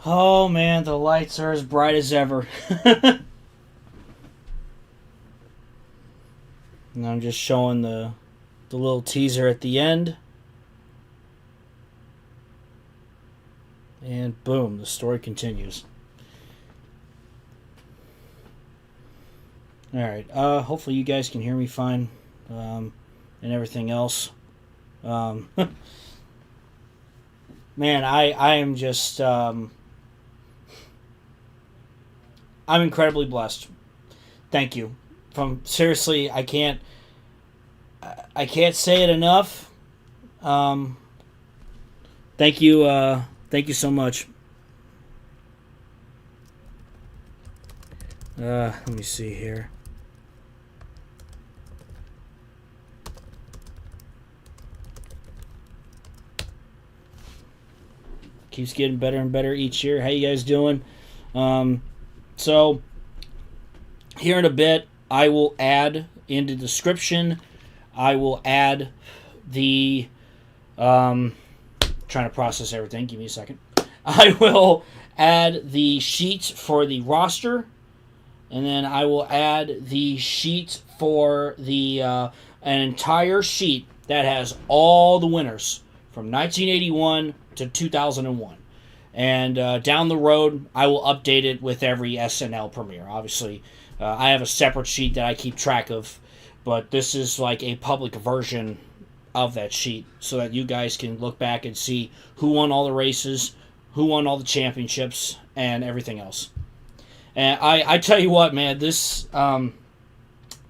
Oh man, the lights are as bright as ever. And I'm just showing the little teaser at the end. And boom, the story continues. Alright, hopefully you guys can hear me fine. And everything else. Man, I am just I'm incredibly blessed. Thank you. From seriously, I can't say it enough. Thank you so much. Let me see here. Keeps getting better and better each year. How you guys doing? So here in a bit, I will add in the description. I will add the trying to process everything. Give me a second. I will add the sheet for the roster, and then I will add the sheet for the an entire sheet that has all the winners from 1981 to 2001. And down the road, I will update it with every SNL premiere. Obviously, I have a separate sheet that I keep track of, but this is like a public version of that sheet so that you guys can look back and see who won all the races, who won all the championships, and everything else. And I tell you what, man, this I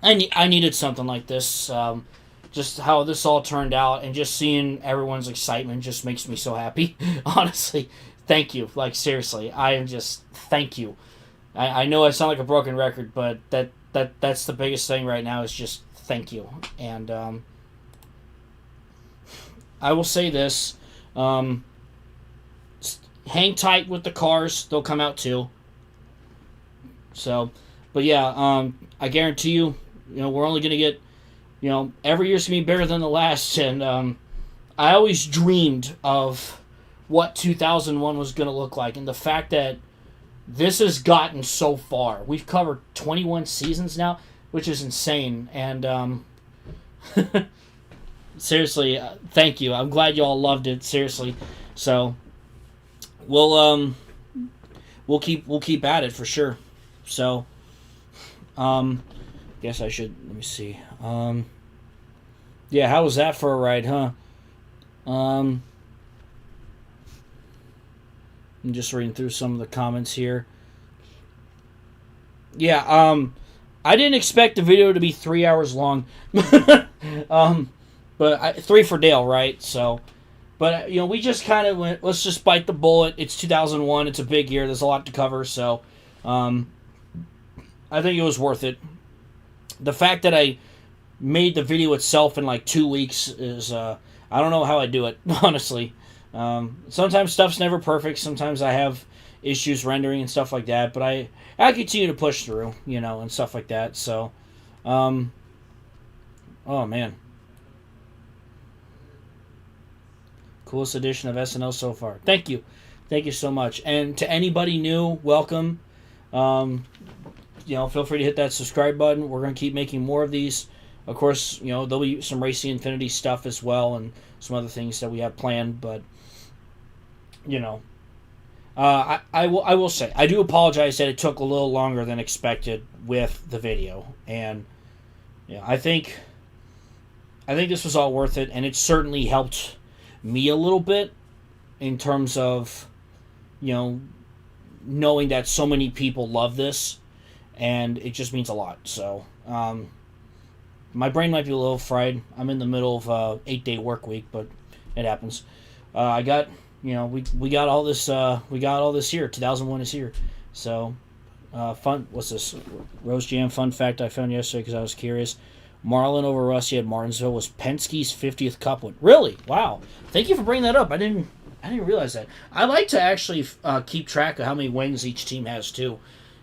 needed something like this. Just how this all turned out, and just seeing everyone's excitement just makes me so happy. Honestly, thank you. Like seriously, I am just thank you. I know I sound like a broken record, but that's the biggest thing right now is just thank you. And I will say this: hang tight with the cars; they'll come out too. So, but yeah, I guarantee you, we're only gonna get, every year's gonna be better than the last. And I always dreamed of what 2001 was gonna look like, and the fact that this has gotten so far. We've covered 21 seasons now, which is insane. And seriously, thank you. I'm glad you all loved it. Seriously, so we'll keep at it for sure. So, guess I should let me see. Yeah, how was that for a ride, huh? I'm just reading through some of the comments here. Yeah, I didn't expect the video to be 3 hours long. But 3 for Dale, right? So, but we just kind of went, let's just bite the bullet. It's 2001. It's a big year. There's a lot to cover. So, I think it was worth it. The fact that I made the video itself in like 2 weeks is, I don't know how I do it, honestly. Sometimes stuff's never perfect. Sometimes I have issues rendering and stuff like that. But I continue to push through, and stuff like that. So, oh man. Coolest edition of SNL so far. Thank you. Thank you so much. And to anybody new, welcome. Feel free to hit that subscribe button. We're going to keep making more of these. Of course, there'll be some Racing Infinity stuff as well and some other things that we have planned. But, I will say, I do apologize that it took a little longer than expected with the video. And, I think this was all worth it. And it certainly helped me a little bit in terms of, knowing that so many people love this. And it just means a lot. So, my brain might be a little fried. I'm in the middle of a 8-day work week, but it happens. I got, we got all this. We got all this here. 2001 is here. So, fun. What's this? Rose Jam fun fact I found yesterday because I was curious. Marlin over Rusty at Martinsville was Penske's 50th Cup win. Really? Wow. Thank you for bringing that up. I didn't realize that. I like to actually keep track of how many wins each team has too.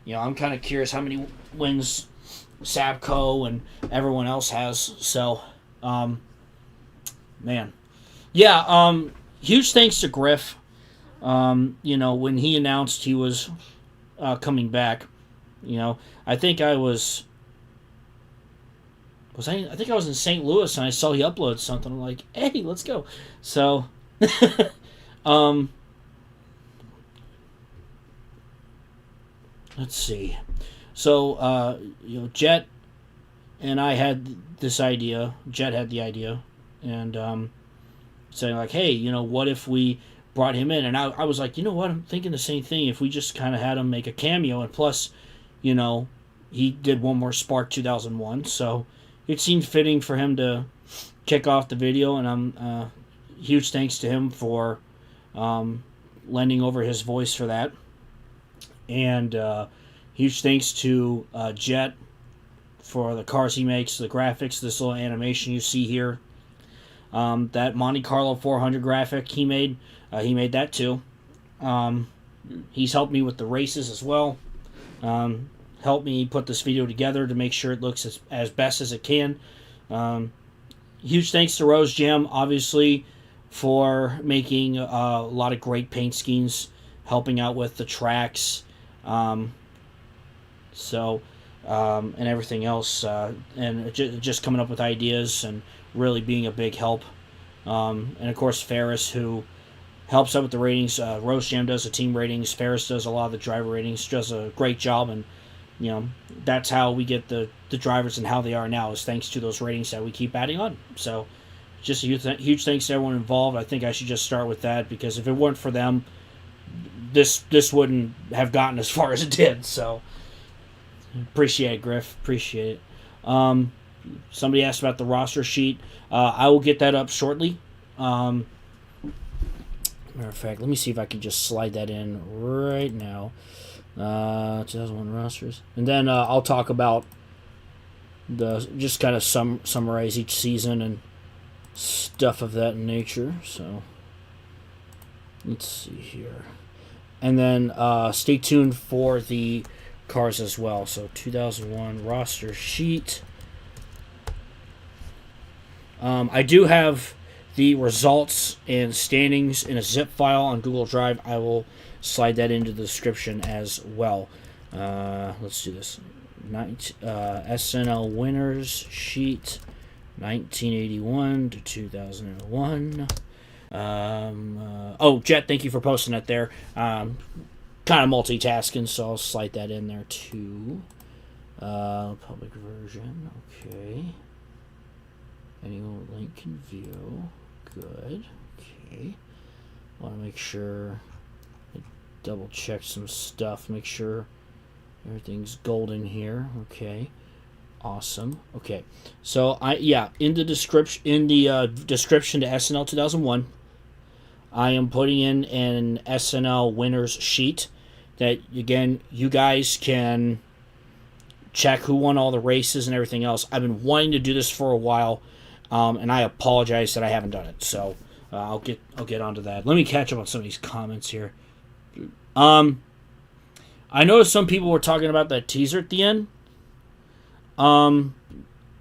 I'm kind of curious how many wins Sabco and everyone else has. So, man. Yeah, huge thanks to Griff. when he announced he was coming back, I think I was I think I was in St. Louis and I saw he uploaded something. I'm like, hey, let's go. So, let's see. So, Jet and I had this idea. Jet had the idea, and saying like, hey, what if we brought him in? And I was like, you know what? I'm thinking the same thing. If we just kind of had him make a cameo, and plus, he did one more Spark 2001, so it seemed fitting for him to kick off the video, and I'm huge thanks to him for lending over his voice for that, and huge thanks to Jet for the cars he makes, the graphics, this little animation you see here, that Monte Carlo 400 graphic he made that too. He's helped me with the races as well. Helped me put this video together to make sure it looks as best as it can. Huge thanks to Rose Jam, obviously, for making a lot of great paint schemes, helping out with the tracks, and everything else, and just coming up with ideas and really being a big help. And of course, Ferris, who helps out with the ratings. Rose Jam does the team ratings. Ferris does a lot of the driver ratings. Does a great job, and that's how we get the drivers and how they are now, is thanks to those ratings that we keep adding on. So just a huge thanks to everyone involved. I think I should just start with that, because if it weren't for them, this wouldn't have gotten as far as it did. So appreciate it, Griff. Appreciate it. Somebody asked about the roster sheet. I will get that up shortly. Matter of fact, let me see if I can just slide that in right now. 2001 rosters, and then I'll talk about just kind of summarize each season and stuff of that nature. So let's see here, and then stay tuned for the cars as well. So 2001 roster sheet. I do have the results and standings in a zip file on Google Drive. I will slide that into the description as well. Let's do this. SNL winners sheet 1981 to 2001. Jet, thank you for posting that there. Kind of multitasking, so I'll slide that in there too. Public version, okay. Anyone link can view. Good. Okay. Want to make sure I double check some stuff. Make sure everything's golden here. Okay. Awesome. Okay. So in the description to SNL 2001, I am putting in an SNL winners sheet that, again, you guys can check who won all the races and everything else. I've been wanting to do this for a while. And I apologize that I haven't done it. So I'll get onto that. Let me catch up on some of these comments here. I noticed some people were talking about that teaser at the end. All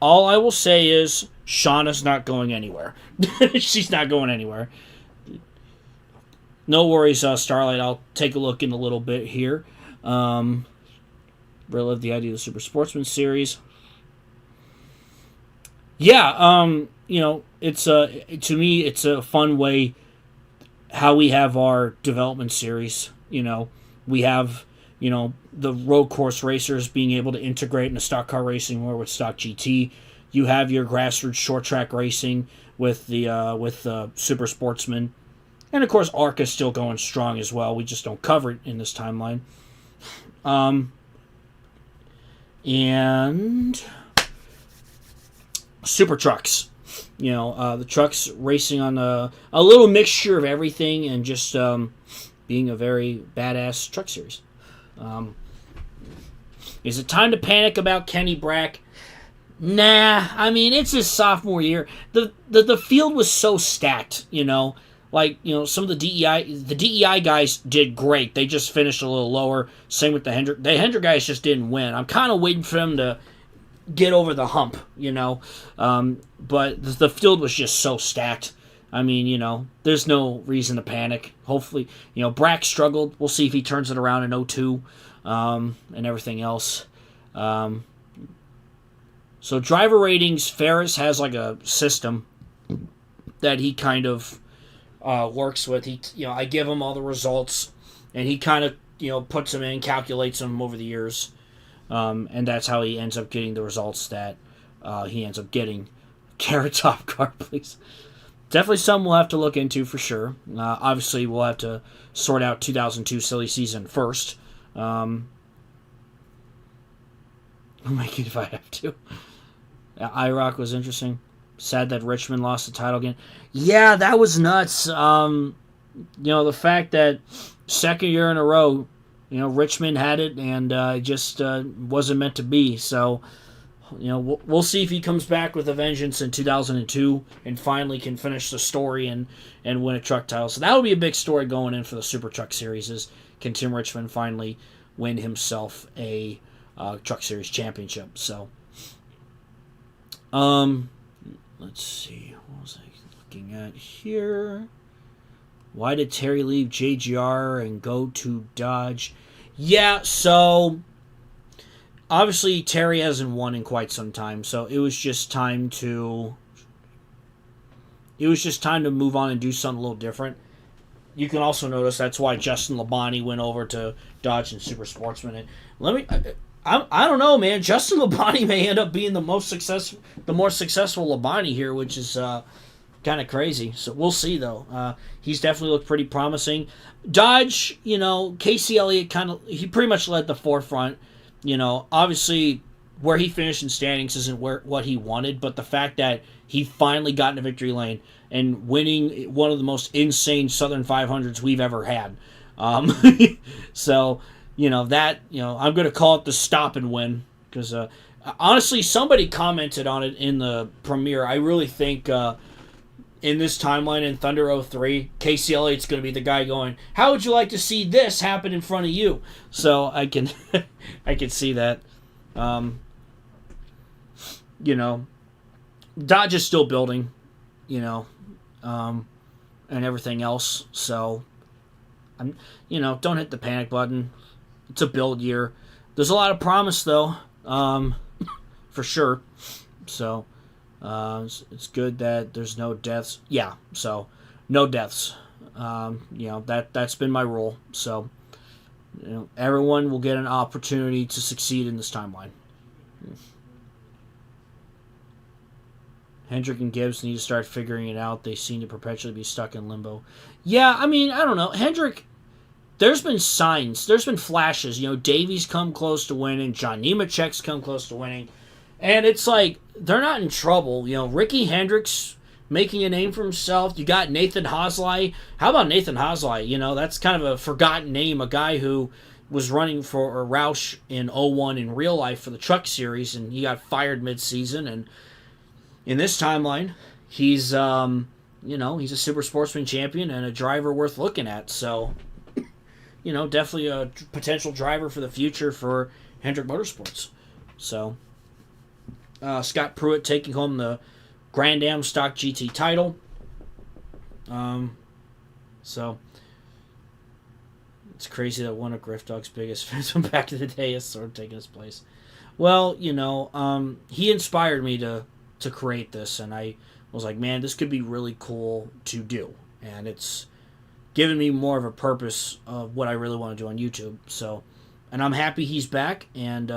I will say is Shauna's not going anywhere. She's not going anywhere. No worries, Starlight. I'll take a look in a little bit here. Relive the idea of the Super Sportsman series. Yeah, it's to me, it's a fun way how we have our development series. We have, the road course racers being able to integrate into stock car racing more with stock GT. You have your grassroots short track racing with the Super Sportsman, and of course ARC is still going strong as well. We just don't cover it in this timeline. And super trucks, the trucks racing on a little mixture of everything, and just being a very badass truck series. Is it time to panic about Kenny Brack? Nah, I mean, it's his sophomore year. The field was so stacked, some of the DEI guys did great. They just finished a little lower. Same with the Hendrick. The Hendrick guys just didn't win. I'm kind of waiting for them to get over the hump, but the field was just so stacked. I mean, there's no reason to panic. Hopefully, Brack struggled. We'll see if he turns it around in 02 and everything else. So driver ratings, Ferris has like a system that he kind of works with. I give him all the results, and he kind of puts them in, calculates them over the years, and that's how he ends up getting the results that he ends up getting. Carrot Top car, please. Definitely something we'll have to look into for sure. Obviously, we'll have to sort out 2002 silly season first. I'll make it if I have to. IROC was interesting. Sad that Richmond lost the title again. Yeah, that was nuts. The fact that second year in a row, Richmond had it and it just wasn't meant to be. So, we'll see if he comes back with a vengeance in 2002 and finally can finish the story and win a truck title. So that would be a big story going in for the Super Truck Series is can Tim Richmond finally win himself a Truck Series championship. So, let's see. What was I looking at here? Why did Terry leave JGR and go to Dodge? Yeah, so obviously Terry hasn't won in quite some time, so it was just time to move on and do something a little different. You can also notice that's why Justin Labonte went over to Dodge and Super Sportsman. And I don't know, man. Justin Labonte may end up being the more successful Labonte here, which is kind of crazy. So we'll see, though. He's definitely looked pretty promising. Dodge, Casey Elliott he pretty much led the forefront. Obviously where he finished in standings isn't what he wanted, but the fact that he finally got into victory lane and winning one of the most insane Southern 500s we've ever had. So, I'm going to call it the stop and win because, honestly, somebody commented on it in the premiere. I really think in this timeline in Thunder 03, Casey Elliott's going to be the guy going, how would you like to see this happen in front of you? So I can I can see that. Dodge is still building, and everything else. So, don't hit the panic button. It's a build year. There's a lot of promise, though, for sure. So, it's good that there's no deaths. Yeah, so no deaths. That's been my rule. So, everyone will get an opportunity to succeed in this timeline. Hendrick and Gibbs need to start figuring it out. They seem to perpetually be stuck in limbo. Yeah, I don't know. Hendrick, there's been signs. There's been flashes. Davies come close to winning. John Nemechek's come close to winning. And it's like, they're not in trouble. Ricky Hendricks making a name for himself. You got Nathan Hosley. How about Nathan Hosley? That's kind of a forgotten name. A guy who was running for Roush in 01 in real life for the Truck Series, and he got fired mid-season. And in this timeline, he's, he's a Super Sportsman champion and a driver worth looking at. So, definitely a potential driver for the future for Hendrick Motorsports. So, Scott Pruitt taking home the Grand Am Stock GT title. So, it's crazy that one of Griff Dog's biggest fans from back in the day is sort of taking his place. Well, he inspired me to create this, and I was like, man, this could be really cool to do, and it's given me more of a purpose of what I really want to do on YouTube. So, and I'm happy he's back, and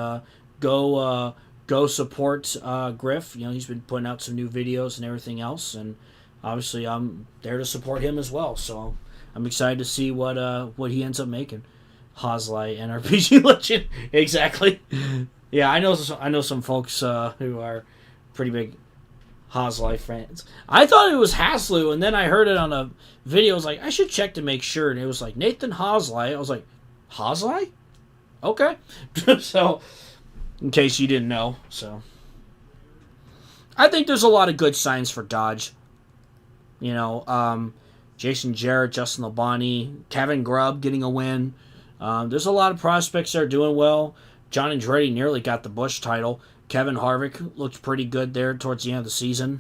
go support Griff. He's been putting out some new videos and everything else, and obviously I'm there to support him as well. So I'm excited to see what he ends up making. Hosley, NRPG legend, exactly. Yeah, I know some folks who are pretty big Hosley fans. I thought it was Haslu, and then I heard it on a video. I was like, I should check to make sure, and it was like Nathan Hosley. I was like, Hosley? Okay. So, in case you didn't know, so I think there's a lot of good signs for Dodge. Jason Jarrett, Justin Labonte, Kevin Grubb getting a win. There's a lot of prospects that are doing well. John Andretti nearly got the Busch title. Kevin Harvick looked pretty good there towards the end of the season.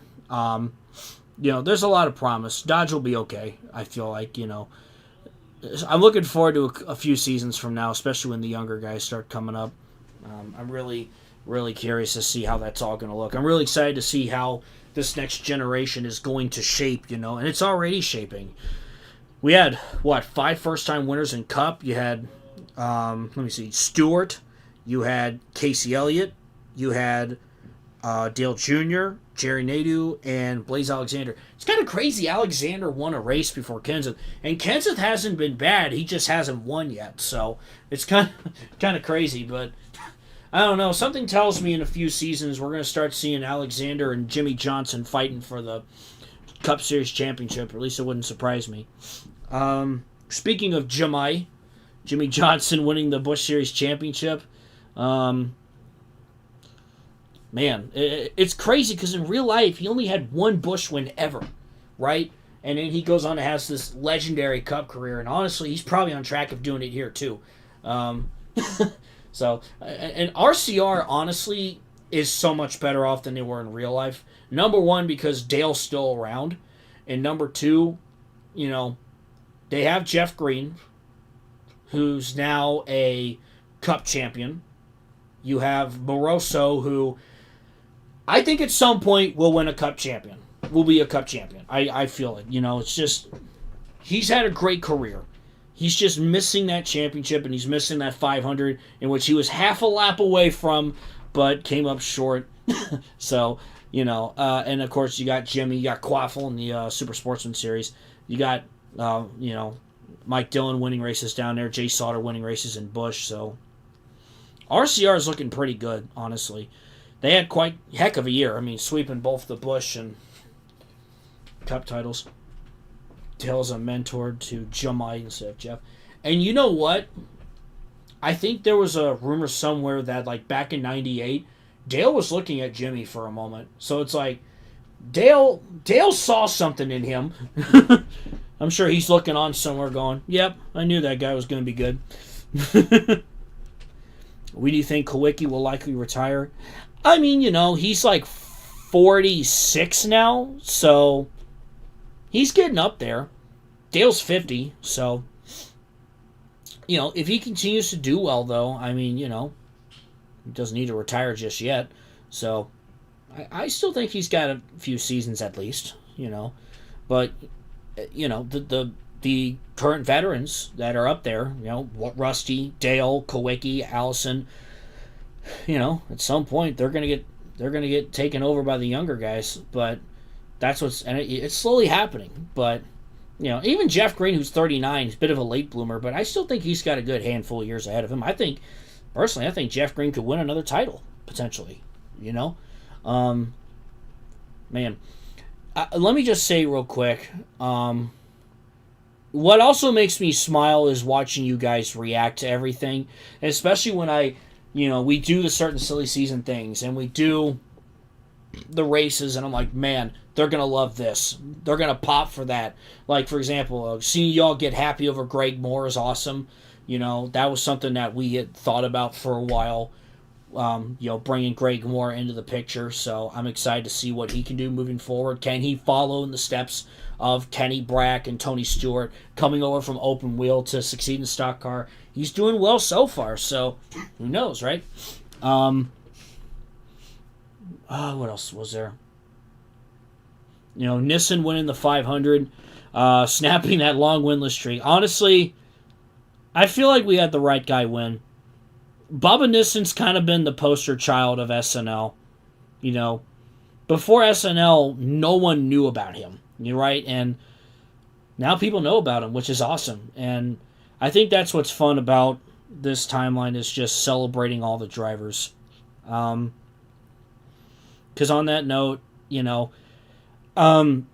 there's a lot of promise. Dodge will be okay. I feel like, I'm looking forward to a few seasons from now, especially when the younger guys start coming up. I'm really, really curious to see how that's all going to look. I'm really excited to see how this next generation is going to shape, and it's already shaping. We had, 5 first-time winners in Cup. You had, Stewart. You had Casey Elliott. You had Dale Jr., Jerry Nadeau, and Blaze Alexander. It's kind of crazy. Alexander won a race before Kenseth, and Kenseth hasn't been bad. He just hasn't won yet, so it's kind of crazy. But I don't know. Something tells me in a few seasons we're going to start seeing Alexander and Jimmy Johnson fighting for the Cup Series championship. Or at least it wouldn't surprise me. Speaking of Jimmy Johnson winning the Busch Series championship. Man, it's crazy because in real life, he only had one Busch win ever, right? And then he goes on to have this legendary Cup career, and honestly, he's probably on track of doing it here, too. So, and RCR, honestly, is so much better off than they were in real life. Number one, because Dale's still around, and number two, they have Jeff Green, who's now a Cup champion. You have Moroso, who I think at some point will win a Cup champion. Will be a Cup champion. I feel it. It's just, he's had a great career. He's just missing that championship, and he's missing that 500, in which he was half a lap away from, but came up short. So, and of course you got Jimmy, you got Quaffle in the Super Sportsman Series. You got, Mike Dillon winning races down there, Jay Sauter winning races in Busch. So RCR is looking pretty good, honestly. They had quite heck of a year. I mean, sweeping both the Busch and Cup titles. Dale's a mentor to Jimmy instead of Jeff. And you know what? I think there was a rumor somewhere that, like, back in 98, Dale was looking at Jimmy for a moment. So it's like, Dale saw something in him. I'm sure he's looking on somewhere going, yep, I knew that guy was going to be good. Do you think Kawicki will likely retire? I mean, he's like 46 now, so he's getting up there. Dale's 50, so, if he continues to do well, though, I mean, he doesn't need to retire just yet. So I still think he's got a few seasons at least, But, the current veterans that are up there, Rusty, Dale, Kawicki, Allison, at some point they're gonna get taken over by the younger guys. But that's it's slowly happening. But even Jeff Green, who's 39, is a bit of a late bloomer, but I still think he's got a good handful of years ahead of him. I think Jeff Green could win another title potentially. Man, let me just say real quick. What also makes me smile is watching you guys react to everything, and especially when we do the certain silly season things, and we do the races, and I'm like, man, they're going to love this. They're going to pop for that. Like, for example, seeing y'all get happy over Greg Moore is awesome. That was something that we had thought about for a while, bringing Greg Moore into the picture, so I'm excited to see what he can do moving forward. Can he follow in the steps of Kenny Brack and Tony Stewart, coming over from open wheel to succeed in stock car? He's doing well so far, so who knows, right? What else was there? Nissen winning the 500, snapping that long winless streak. Honestly, I feel like we had the right guy win. Bubba Nissen's kind of been the poster child of SNL. Before SNL, no one knew about him. You're right, and now people know about him, which is awesome. And I think that's what's fun about this timeline, is just celebrating all the drivers. Because on that note, I'm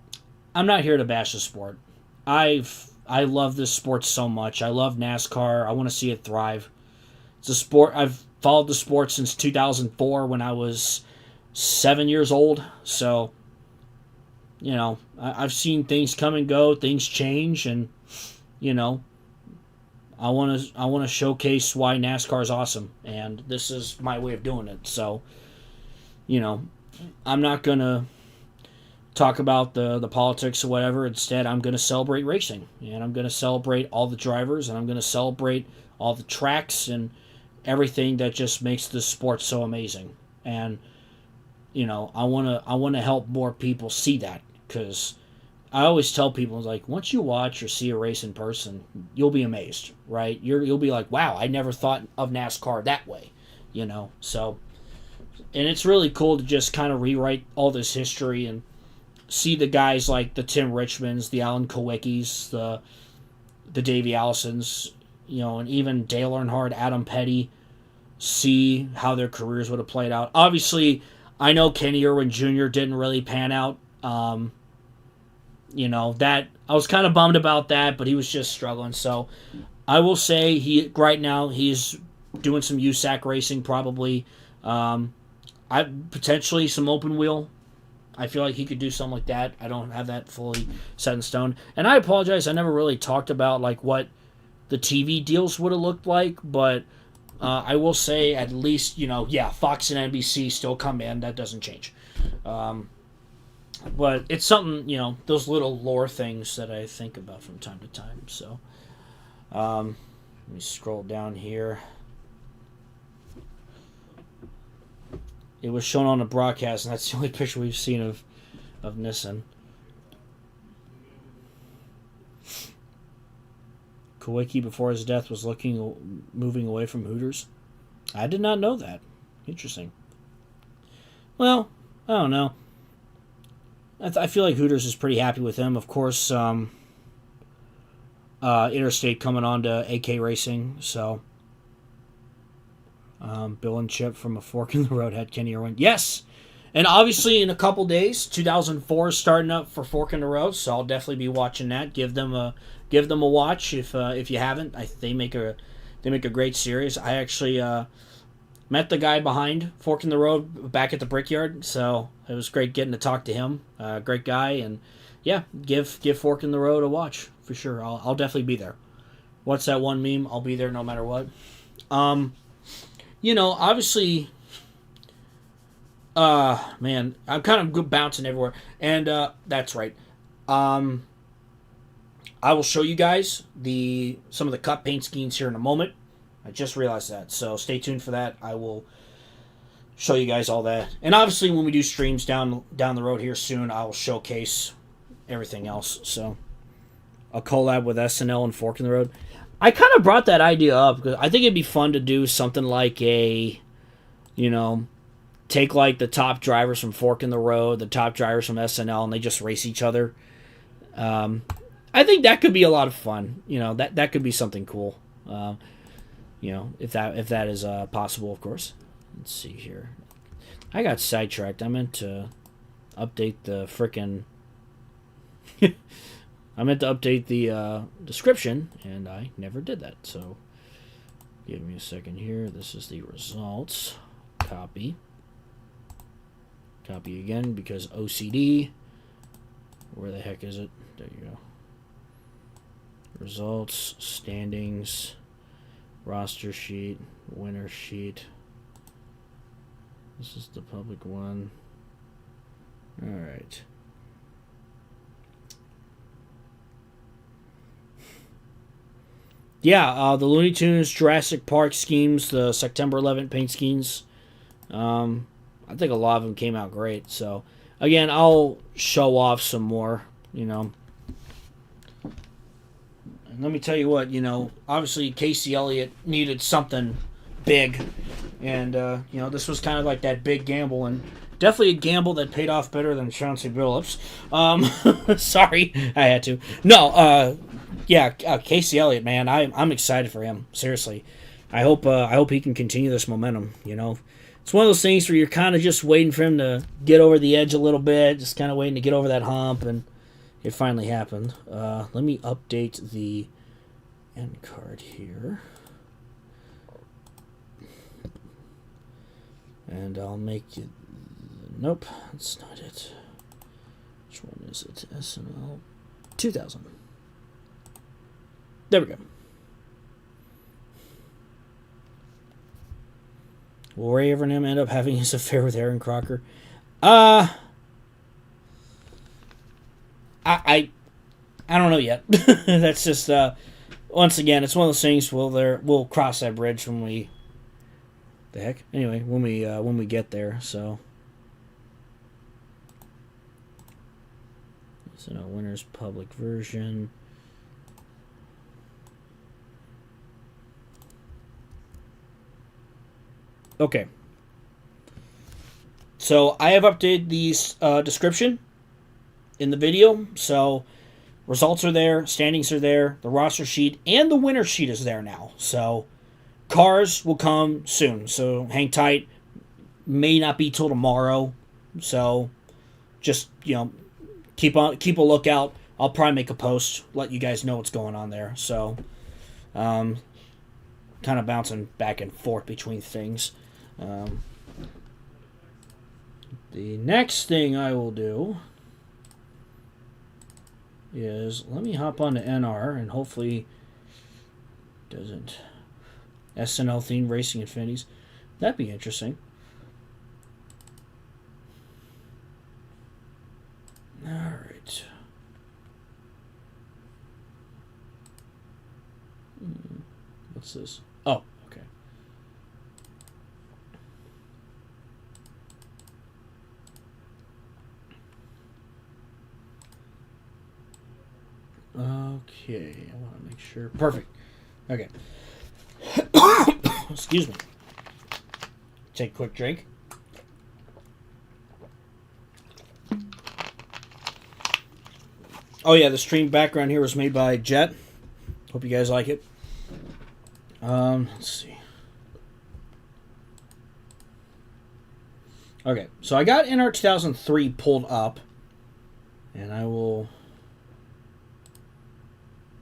not here to bash the sport. I love this sport so much. I love NASCAR. I want to see it thrive. It's a sport. I've followed the sport since 2004 when I was 7 years old. So, I've seen things come and go, things change, and I want to showcase why NASCAR is awesome, and this is my way of doing it. So, I'm not gonna talk about the politics or whatever. Instead, I'm going to celebrate racing, and I'm going to celebrate all the drivers, and I'm going to celebrate all the tracks and everything that just makes this sport so amazing. And I want to help more people see that, because I always tell people, like, once you watch or see a race in person, you'll be amazed, right? You'll be like, wow, I never thought of NASCAR that way, So, and it's really cool to just kind of rewrite all this history and see the guys like the Tim Richmonds, the Alan Kowickis, the Davey Allisons, and even Dale Earnhardt, Adam Petty, see how their careers would have played out. Obviously, I know Kenny Irwin Jr. didn't really pan out. That I was kind of bummed about that, but he was just struggling. So I will say right now he's doing some USAC racing probably. I potentially some open wheel. I feel like he could do something like that. I don't have that fully set in stone. And I apologize, I never really talked about like what the TV deals would have looked like, but I will say at least, Fox and NBC still come in. That doesn't change. But it's something, those little lore things that I think about from time to time. So let me scroll down here. It was shown on the broadcast, and that's the only picture we've seen of Nissan. Kawicki, before his death, was moving away from Hooters. I did not know that. Interesting. Well, I don't know. I feel like Hooters is pretty happy with him. Of course, Interstate coming on to AK Racing, so... Bill and Chip from A Fork in the Road had Kenny Irwin. Yes! And obviously in a couple days, 2004 is starting up for Fork in the Road, so I'll definitely be watching that. Give them a watch if you haven't. They make a great series. I actually met the guy behind Fork in the Road back at the Brickyard, so it was great getting to talk to him. Great guy, and yeah, give Fork in the Road a watch for sure. I'll definitely be there. What's that one meme? I'll be there no matter what. Obviously, man, I'm kind of bouncing everywhere. And, that's right. I will show you guys some of the cut paint schemes here in a moment. I just realized that. So stay tuned for that. I will show you guys all that. And obviously when we do streams down the road here soon, I will showcase everything else. So a collab with SNL and Fork in the Road. I kind of brought that idea up because I think it'd be fun to do something like take like the top drivers from Fork in the Road, the top drivers from SNL, and they just race each other. I think that could be a lot of fun. That could be something cool. If that is possible, of course. Let's see here. I got sidetracked. I meant to update the frickin'... I meant to update the description, and I never did that. So, give me a second here. This is the results. Copy. Copy again, because OCD. Where the heck is it? There you go. Results, standings, roster sheet, winner sheet. This is the public one. Alright. Yeah, the Looney Tunes Jurassic Park schemes, the September 11th paint schemes. I think a lot of them came out great. So, again, I'll show off some more, And let me tell you what, obviously Casey Elliott needed something big. And, this was kind of like that big gamble. And definitely a gamble that paid off better than Chauncey Billups. Sorry, I had to. No, yeah, Casey Elliott, man, I'm excited for him. Seriously, I hope he can continue this momentum. It's one of those things where you're kind of just waiting for him to get over the edge a little bit, just kind of waiting to get over that hump, and it finally happened. Let me update the end card here, and I'll make it. Nope, that's not it. Which one is it? SNL 2000. There we go. Will Ray Evernham end up having his affair with Aaron Crocker? I don't know yet. That's just once again, it's one of those things. We'll cross that bridge when we. The heck. Anyway, when we get there. So. So no winner's public version. Okay. So I have updated the description in the video. So results are there, standings are there, the roster sheet, and the winner sheet is there now. So cars will come soon. So hang tight. May not be till tomorrow. So just, keep a lookout. I'll probably make a post, let you guys know what's going on there. So kind of bouncing back and forth between things. The next thing I will do is let me hop on to NR and hopefully doesn't SNL themed racing infinities. That'd be interesting. All right. What's this? Oh, okay. Okay, I want to make sure. Perfect. Okay. Excuse me. Take a quick drink. Oh yeah, the stream background here was made by Jet. Hope you guys like it. Let's see. Okay, so I got NR 2003 pulled up, and I will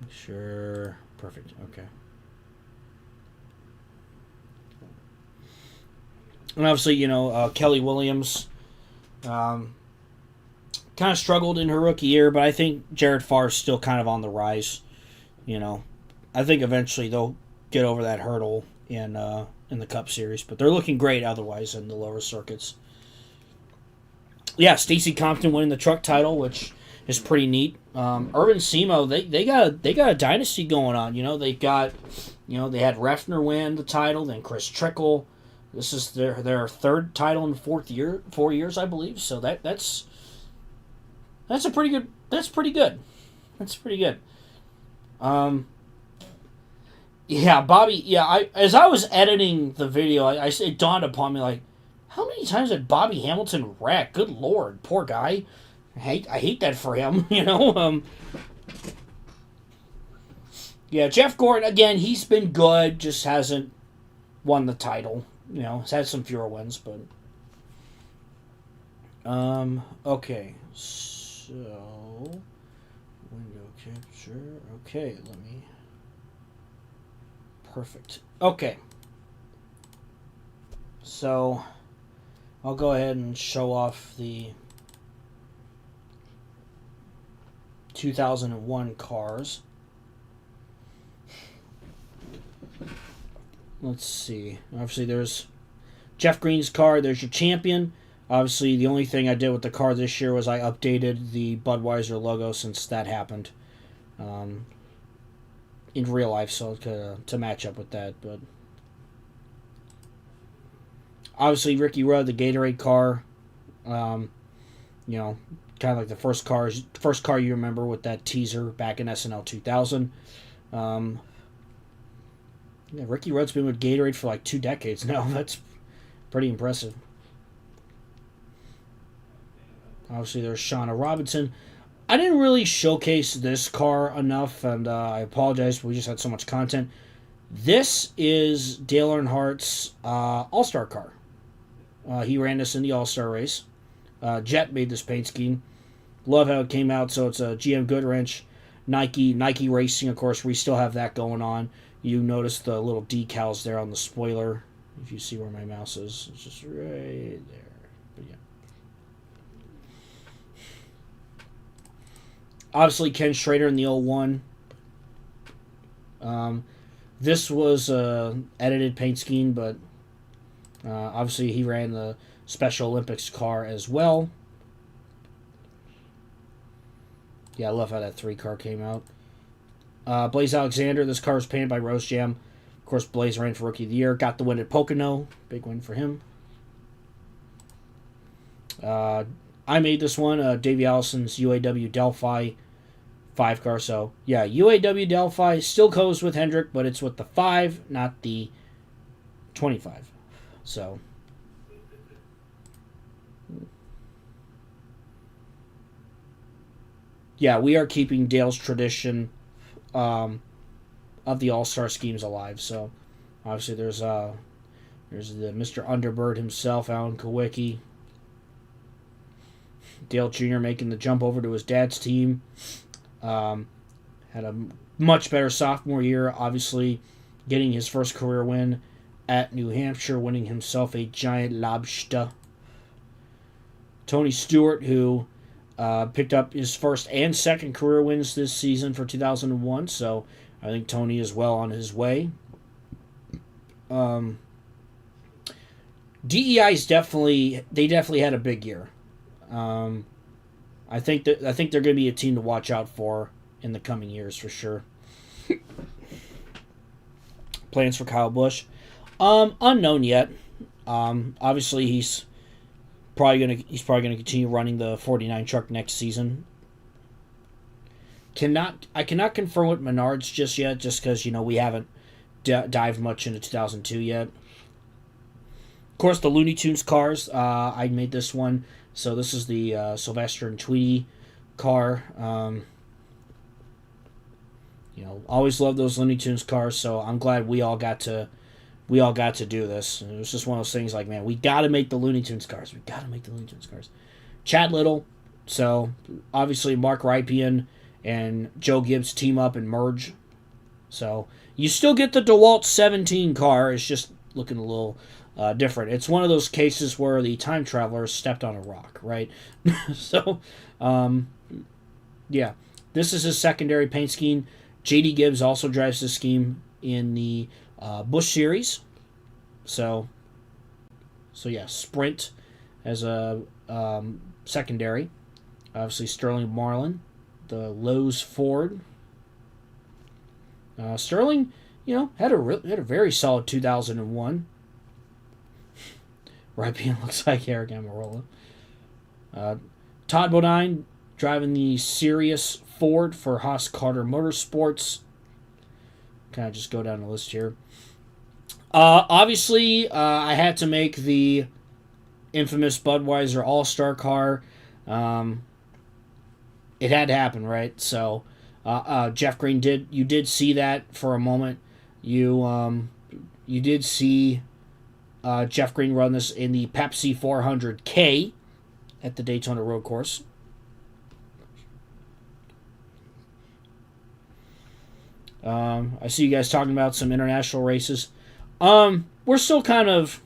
make sure. Perfect. Okay. And obviously, Kelly Williams kind of struggled in her rookie year, but I think Jared Farr's still kind of on the rise. I think eventually they'll get over that hurdle in the Cup Series, but they're looking great otherwise in the lower circuits. Yeah, Stacey Compton winning the truck title, which is pretty neat. Urban Semo, they got a dynasty going on. They got they had Refner win the title, then Chris Trickle. This is their third title in 4 years, I believe. So that's pretty good. That's pretty good. Yeah, Bobby. Yeah, as I was editing the video, it dawned upon me like, how many times did Bobby Hamilton wreck? Good Lord, poor guy. I hate that for him. Yeah, Jeff Gordon again. He's been good, just hasn't won the title. He's had some fewer wins, but okay. So window capture. Okay, let me. Perfect. Okay. So I'll go ahead and show off the 2001 cars. Let's see. Obviously, there's Jeff Green's car. There's your champion. Obviously, the only thing I did with the car this year was I updated the Budweiser logo since that happened in real life, so to match up with that. But obviously, Ricky Rudd, the Gatorade car. Kind of like the first car you remember with that teaser back in SNL 2000. Yeah, Ricky Rudd's been with Gatorade for like 2 decades now. That's pretty impressive. Obviously, there's Shauna Robinson. I didn't really showcase this car enough, and I apologize. We just had so much content. This is Dale Earnhardt's All-Star car. He ran this in the All-Star race. Jet made this paint scheme. Love how it came out. So it's a GM Goodwrench, Nike Racing, of course. We still have that going on. You notice the little decals there on the spoiler. If you see where my mouse is, it's just right there. But yeah. Obviously, Ken Schrader in the 01. This was edited paint scheme, but obviously he ran the Special Olympics car as well. Yeah, I love how that 3 car came out. Blaze Alexander, this car was painted by Rose Jam. Of course, Blaze ran for Rookie of the Year. Got the win at Pocono. Big win for him. I made this one. Davey Allison's UAW Delphi 5 car. So, yeah, UAW Delphi still goes with Hendrick, but it's with the 5, not the 25. So, yeah, we are keeping Dale's tradition of the All-Star schemes alive. So, obviously, there's the Mr. Underbird himself, Alan Kowicki. Dale Jr. making the jump over to his dad's team. Had a much better sophomore year, obviously getting his first career win at New Hampshire, winning himself a giant lobster. Tony Stewart, who picked up his first and second career wins this season for 2001, so I think Tony is well on his way. DEI's definitely had a big year. I think they're going to be a team to watch out for in the coming years for sure. Plans for Kyle Busch, unknown yet. Obviously he's probably gonna continue running the 49 truck next season. I cannot confirm with Menards just yet, just because we haven't dived much into 2002 yet. Of course, the Looney Tunes cars. I made this one. So this is the Sylvester and Tweety car. Always loved those Looney Tunes cars. So I'm glad we all got to do this. And it was just one of those things like, man, we got to make the Looney Tunes cars. Chad Little. So obviously Mark Rypian and Joe Gibbs team up and merge. So you still get the DeWalt 17 car. It's just looking a little different. It's one of those cases where the time traveler stepped on a rock, right? So, yeah. This is his secondary paint scheme. J.D. Gibbs also drives this scheme in the Busch Series. So yeah, Sprint as a secondary. Obviously, Sterling Marlin, the Lowe's Ford. Sterling, had a very solid 2001. Rypian looks like Eric Amarola. Todd Bodine driving the Sirius Ford for Haas Carter Motorsports. Kind of just go down the list here. Obviously, I had to make the infamous Budweiser All-Star car. It had to happen, right? So, Jeff Green you did see that for a moment. You did see Jeff Green run this in the Pepsi 400K at the Daytona Road Course. I see you guys talking about some international races. We're still kind of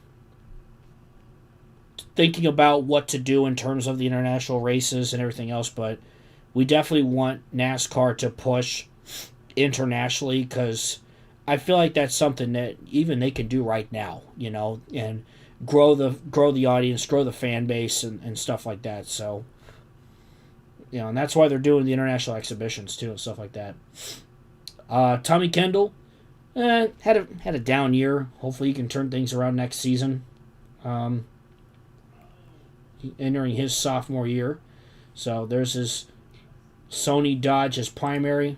thinking about what to do in terms of the international races and everything else, but we definitely want NASCAR to push internationally, because I feel like that's something that even they can do right now, and grow the audience, grow the fan base, and stuff like that. So, and that's why they're doing the international exhibitions too and stuff like that. Tommy Kendall had a down year. Hopefully, he can turn things around next season. Entering his sophomore year, so there's his Sony Dodge, his primary.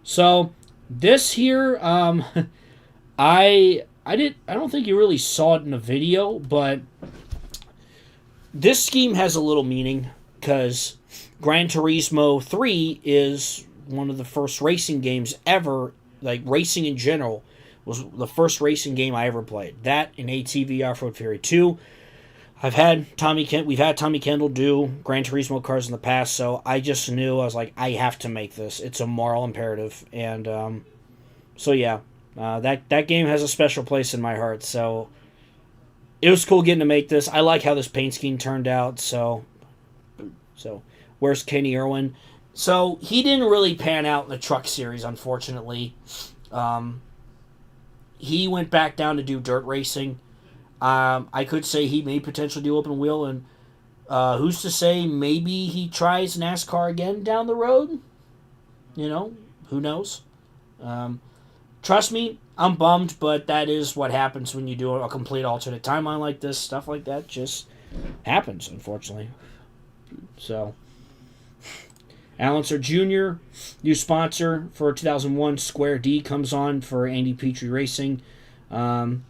So this here, I don't think you really saw it in the video, but this scheme has a little meaning, because Gran Turismo 3 is one of the first racing games ever, like racing in general, was the first racing game I ever played. That and ATV Off-Road Fury 2. We've had Tommy Kendall do Gran Turismo cars in the past, so I just knew, I was like, I have to make this. It's a moral imperative, and so yeah, that game has a special place in my heart. So it was cool getting to make this. I like how this paint scheme turned out. So where's Kenny Irwin? So he didn't really pan out in the truck series, unfortunately. He went back down to do dirt racing. I could say he may potentially do open wheel, and Who's to say maybe he tries NASCAR again down the road? Who knows? Trust me, I'm bummed, but that is what happens when you do a complete alternate timeline like this. Stuff like that just happens, unfortunately. So, Allenser Jr., new sponsor for 2001, Square D comes on for Andy Petrie Racing. Allenser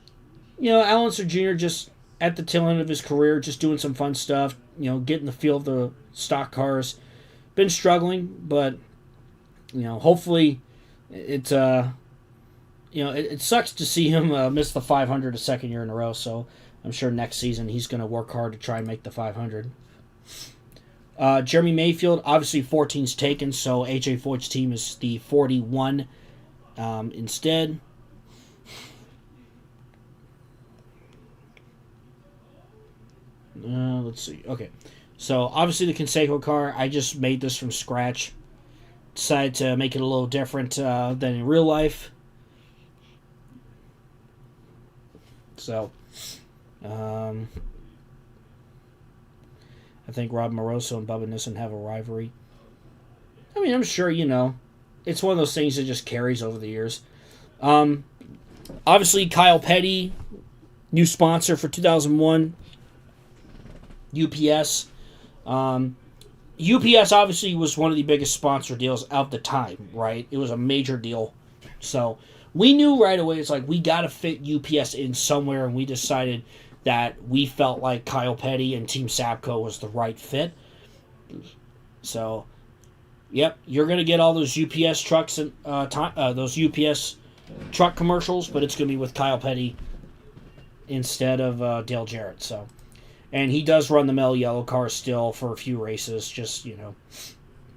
Jr. just at the tail end of his career, just doing some fun stuff, getting the feel of the stock cars. Been struggling, but, hopefully it sucks to see him miss the 500 a second year in a row, so I'm sure next season he's going to work hard to try and make the 500. Jeremy Mayfield, obviously 14's taken, so AJ Foyt's team is the 41 instead. Let's see. Okay. So, obviously the Consejo car, I just made this from scratch. Decided to make it a little different than in real life. So, I think Rob Moroso and Bubba Nissen have a rivalry. I mean, I'm sure, it's one of those things that just carries over the years. Obviously, Kyle Petty, new sponsor for 2001, UPS. UPS obviously was one of the biggest sponsor deals of the time, right? It was a major deal. So we knew right away, it's like, we got to fit UPS in somewhere, and we decided that we felt like Kyle Petty and Team Sapco was the right fit. So, yep, you're going to get all those UPS trucks and those UPS truck commercials, but it's going to be with Kyle Petty instead of Dale Jarrett. So, and he does run the Mel Yellow car still for a few races, just,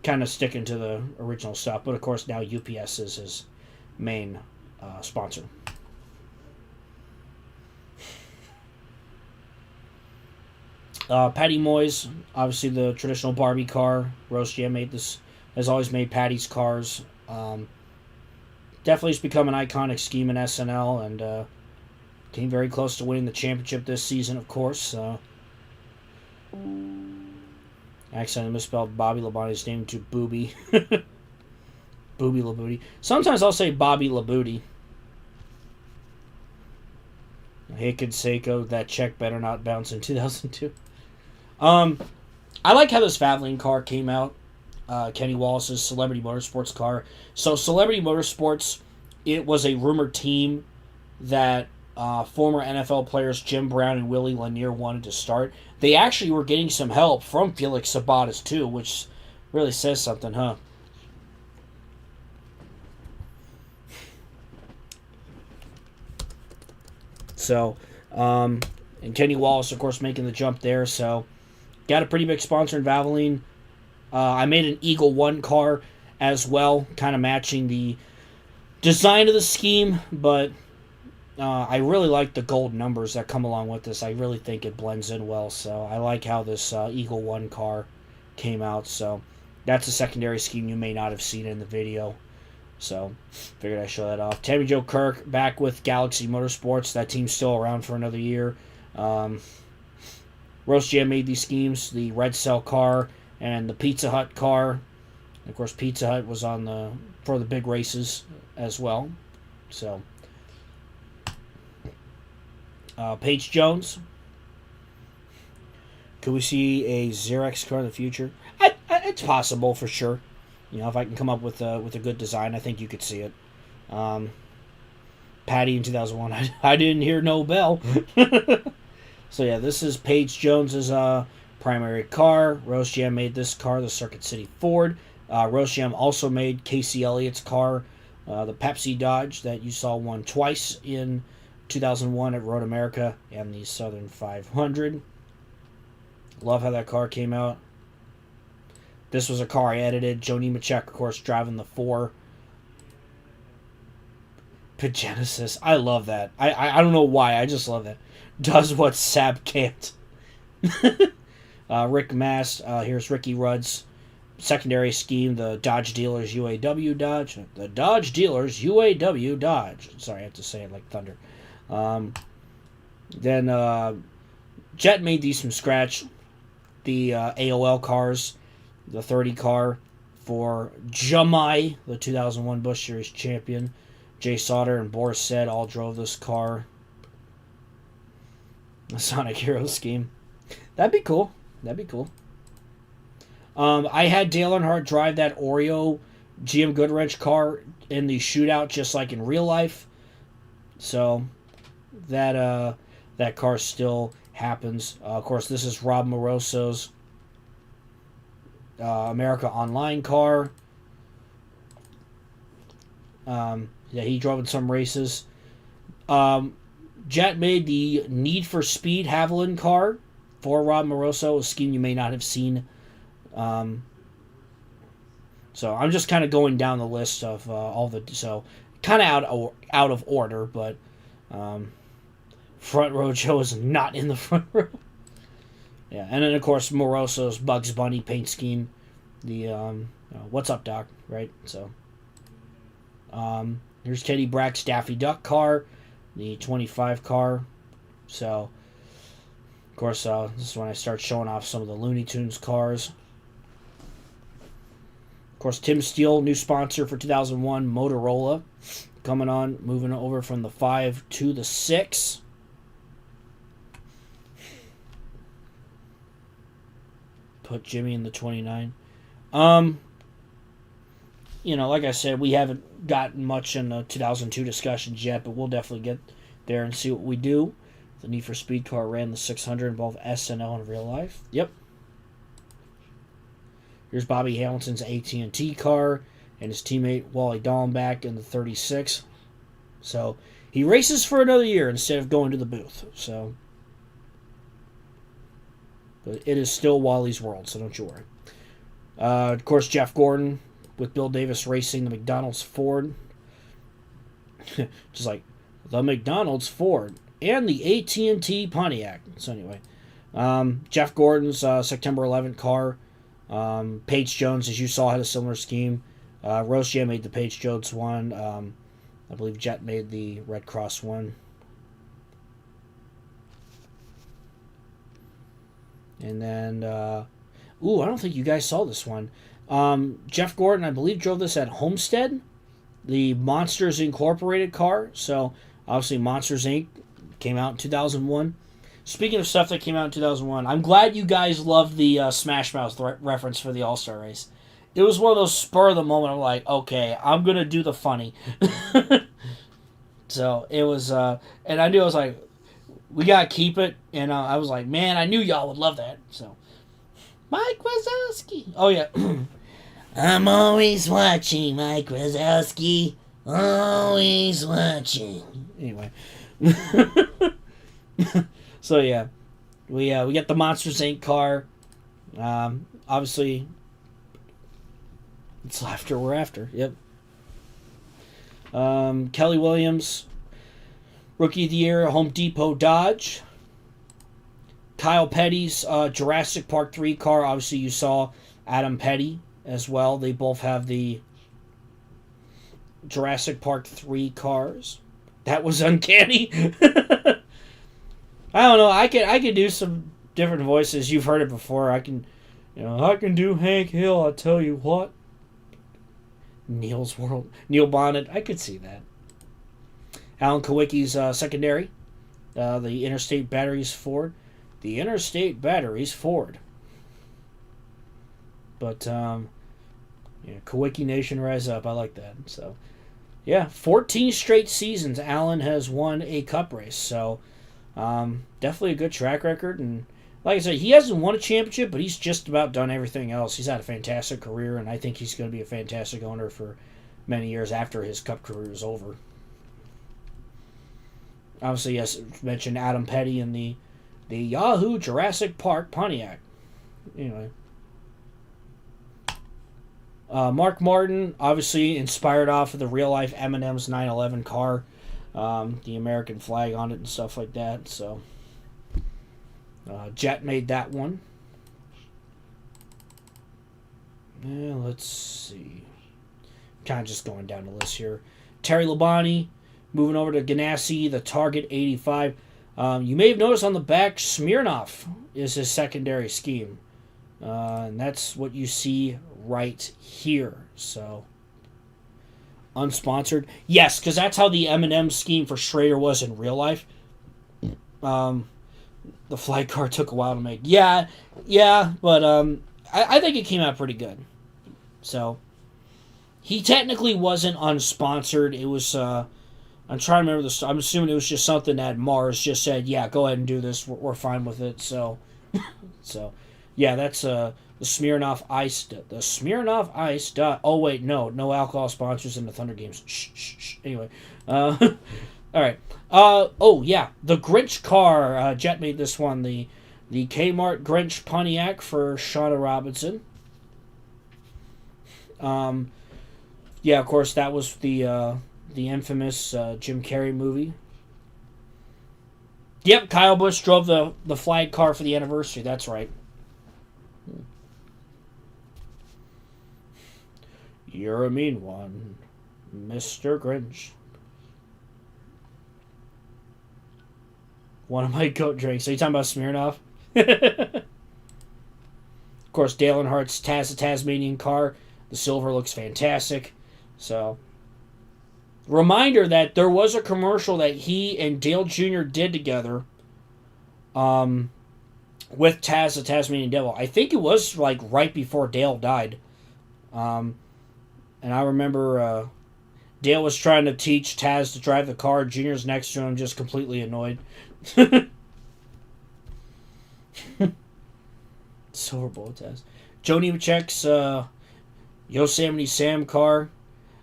kind of sticking to the original stuff. But, of course, now UPS is his main sponsor. Patty Moyes, obviously the traditional Barbie car. Roast Jam has always made Patty's cars. Definitely has become an iconic scheme in SNL, and came very close to winning the championship this season, of course. I accidentally misspelled Bobby Labonte's name to Booby. Booby Labooty. Sometimes I'll say Bobby Labooty. Hey, Consejo, that check better not bounce in 2002. I like how this Valvoline car came out. Kenny Wallace's Celebrity Motorsports car. So Celebrity Motorsports, it was a rumored team that former NFL players Jim Brown and Willie Lanier wanted to start. They actually were getting some help from Felix Sabates too, which really says something, huh? So, and Kenny Wallace, of course, making the jump there. So, got a pretty big sponsor in Valvoline. I made an Eagle 1 car as well, kind of matching the design of the scheme, but I really like the gold numbers that come along with this. I really think it blends in well, so I like how this Eagle 1 car came out. So, that's a secondary scheme you may not have seen in the video. So, figured I'd show that off. Tammy Jo Kirk back with Galaxy Motorsports. That team's still around for another year. Roast Jam made these schemes, the Red Cell car and the Pizza Hut car. And of course, Pizza Hut was for the big races as well. So, Paige Jones. Could we see a Xerox car in the future? It's possible for sure. If I can come up with a good design, I think you could see it. Patty in 2001, I didn't hear no bell. So yeah, this is Paige Jones's primary car. Roast Jam made this car, the Circuit City Ford. Roast Jam also made Casey Elliott's car, the Pepsi Dodge that you saw won twice in 2001 at Road America and the Southern 500. Love how that car came out. This was a car I edited. Joni Nemechek, of course, driving the 4. Genesis. I love that. I don't know why. I just love that. Does what Sab can't. Rick Mast. Here's Ricky Rudd's secondary scheme. The Dodge Dealers UAW Dodge. The Dodge Dealers UAW Dodge. Sorry, I have to say it like thunder. Then Jet made these from scratch. the AOL cars, the 30 car for Jamai, the 2001 Busch Series champion. Jay Sauter and Boris Said all drove this car. The Sonic Hero scheme. That'd be cool. I had Dale Earnhardt drive that Oreo GM Goodwrench car in the shootout, just like in real life. So that car still happens. Of course, this is Rob Moroso's America Online car. He drove in some races. Jet made the Need for Speed Haviland car for Rob Moroso, a scheme you may not have seen. So I'm just kind of going down the list of all the... So kind of out of order, but Front Row Joe is not in the front row. Yeah, and then of course Moroso's Bugs Bunny paint scheme. The What's Up Doc, right? So here's Teddy Brack's Daffy Duck car, the 25 car. So of course this is when I start showing off some of the Looney Tunes cars. Of course, Tim Steele, new sponsor for 2001, Motorola, coming on, moving over from the 5 to the 6. Put Jimmy in the 29. Like I said, we haven't gotten much in the 2002 discussions yet, but we'll definitely get there and see what we do. The Need for Speed car ran the 600 in both SNL and real life. Yep. Here's Bobby Hamilton's AT&T car and his teammate Wally Dallenbach in the 36. So he races for another year instead of going to the booth. So, but it is still Wally's world, so don't you worry. Of course, Jeff Gordon with Bill Davis racing the McDonald's Ford. Just like the McDonald's Ford and the AT&T Pontiac. So anyway, Jeff Gordon's September 11th car. Paige Jones, as you saw, had a similar scheme. Rose Jam made the Paige Jones one. I believe Jet made the Red Cross one. And then, I don't think you guys saw this one. Jeff Gordon, I believe, drove this at Homestead, the Monsters Incorporated car. So, obviously, Monsters Inc. came out in 2001. Speaking of stuff that came out in 2001, I'm glad you guys loved the Smash Mouth reference for the All-Star race. It was one of those spur of the moment. I'm like, okay, I'm going to do the funny. So, it was, and I knew I was like, we got to keep it. And I was like, man, I knew y'all would love that. So, Mike Wazowski. Oh, yeah. I'm always watching, Mike Wazowski. Always watching. Anyway. So yeah, we get the Monsters Inc. car. Obviously, it's after we're after. Yep. Kelly Williams, Rookie of the Year, Home Depot Dodge. Kyle Petty's Jurassic Park 3 car. Obviously, you saw Adam Petty as well. They both have the Jurassic Park 3 cars. That was uncanny. I don't know. I can do some different voices. You've heard it before. I can do Hank Hill. I tell you what. Neil's World. Neil Bonnet. I could see that. Alan Kowicki's secondary. The Interstate Batteries Ford. The Interstate Batteries Ford. But Kowicki Nation rise up. I like that. So yeah, 14 straight seasons Alan has won a Cup race. So. Definitely a good track record, and like I said, he hasn't won a championship, but he's just about done everything else. He's had a fantastic career, and I think he's going to be a fantastic owner for many years after his Cup career is over. Obviously, yes, mentioned Adam Petty in the Yahoo Jurassic Park Pontiac. Anyway. Mark Martin, obviously inspired off of the real-life M&M's 911 car. The American flag on it and stuff like that. So, Jet made that one. Yeah, let's see. Kind of just going down the list here. Terry Labonte, moving over to Ganassi, the Target 85. You may have noticed on the back, Smirnoff is his secondary scheme. And that's what you see right here. So, unsponsored. Yes, because that's how the M&M scheme for Schrader was in real life. The flight car took a while to make. Yeah, but I think it came out pretty good. So, he technically wasn't unsponsored. It was, I'm trying to remember this. I'm assuming it was just something that Mars just said, yeah, go ahead and do this. We're fine with it. So, yeah, that's the Smirnoff Ice. The Smirnoff Ice. Oh, wait, no alcohol sponsors in the Thunder games. Shh. Anyway, all right. Oh, yeah, the Grinch car. Jet made this one. The Kmart Grinch Pontiac for Shauna Robinson. Yeah, of course, that was the infamous Jim Carrey movie. Yep, Kyle Busch drove the flag car for the anniversary. That's right. You're a mean one, Mr. Grinch. One of my goat drinks. Are you talking about Smirnoff? Of course, Dale Earnhardt's Taz the Tasmanian car. The silver looks fantastic. So, reminder that there was a commercial that he and Dale Jr. did together with Taz the Tasmanian Devil. I think it was like right before Dale died. And I remember Dale was trying to teach Taz to drive the car. Junior's next to him, just completely annoyed. Silver bullet Taz. Joni Nemechek's Yosemite Sam car.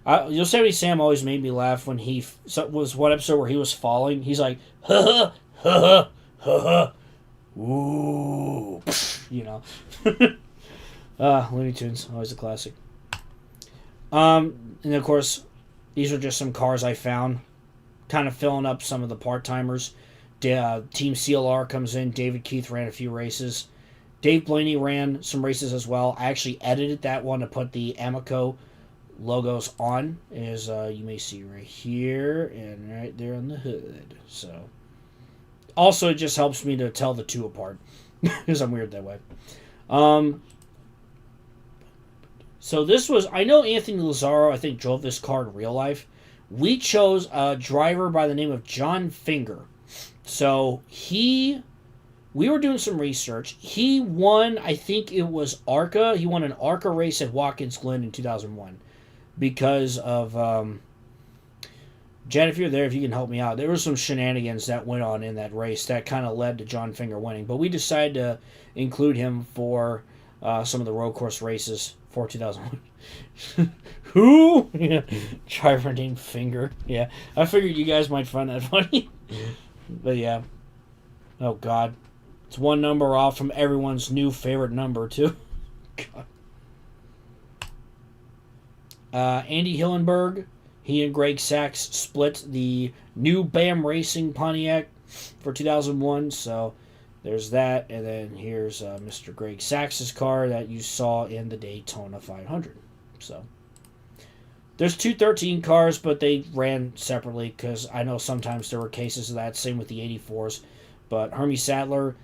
Yosemite Sam always made me laugh when he was one episode where he was falling. He's like, ha ha ha, ooh, you know. Looney Tunes, always a classic. And of course, these are just some cars I found, kind of filling up some of the part-timers. Team CLR comes in. David Keith ran a few races. Dave Blaney ran some races as well. I actually edited that one to put the Amoco logos on, as you may see right here and right there on the hood. So, also it just helps me to tell the two apart because I'm weird that way. So this was, I know Anthony Lazzaro, I think, drove this car in real life. We chose a driver by the name of John Finger. So we were doing some research. He won, I think it was ARCA. He won an ARCA race at Watkins Glen in 2001 because of, Jen, if you're there, if you can help me out, there were some shenanigans that went on in that race that kind of led to John Finger winning. But we decided to include him for some of the road course races for 2001. Who? Yeah. Driver named Finger. Yeah, I figured you guys might find that funny. But yeah. Oh, God. It's one number off from everyone's new favorite number, too. God. Andy Hillenberg, he and Greg Sachs split the new BAM Racing Pontiac for 2001, so there's that. And then here's Mr. Greg Sachs's car that you saw in the Daytona 500. So there's 213 cars, but they ran separately because I know sometimes there were cases of that. Same with the 84s. But Hermie Sadler,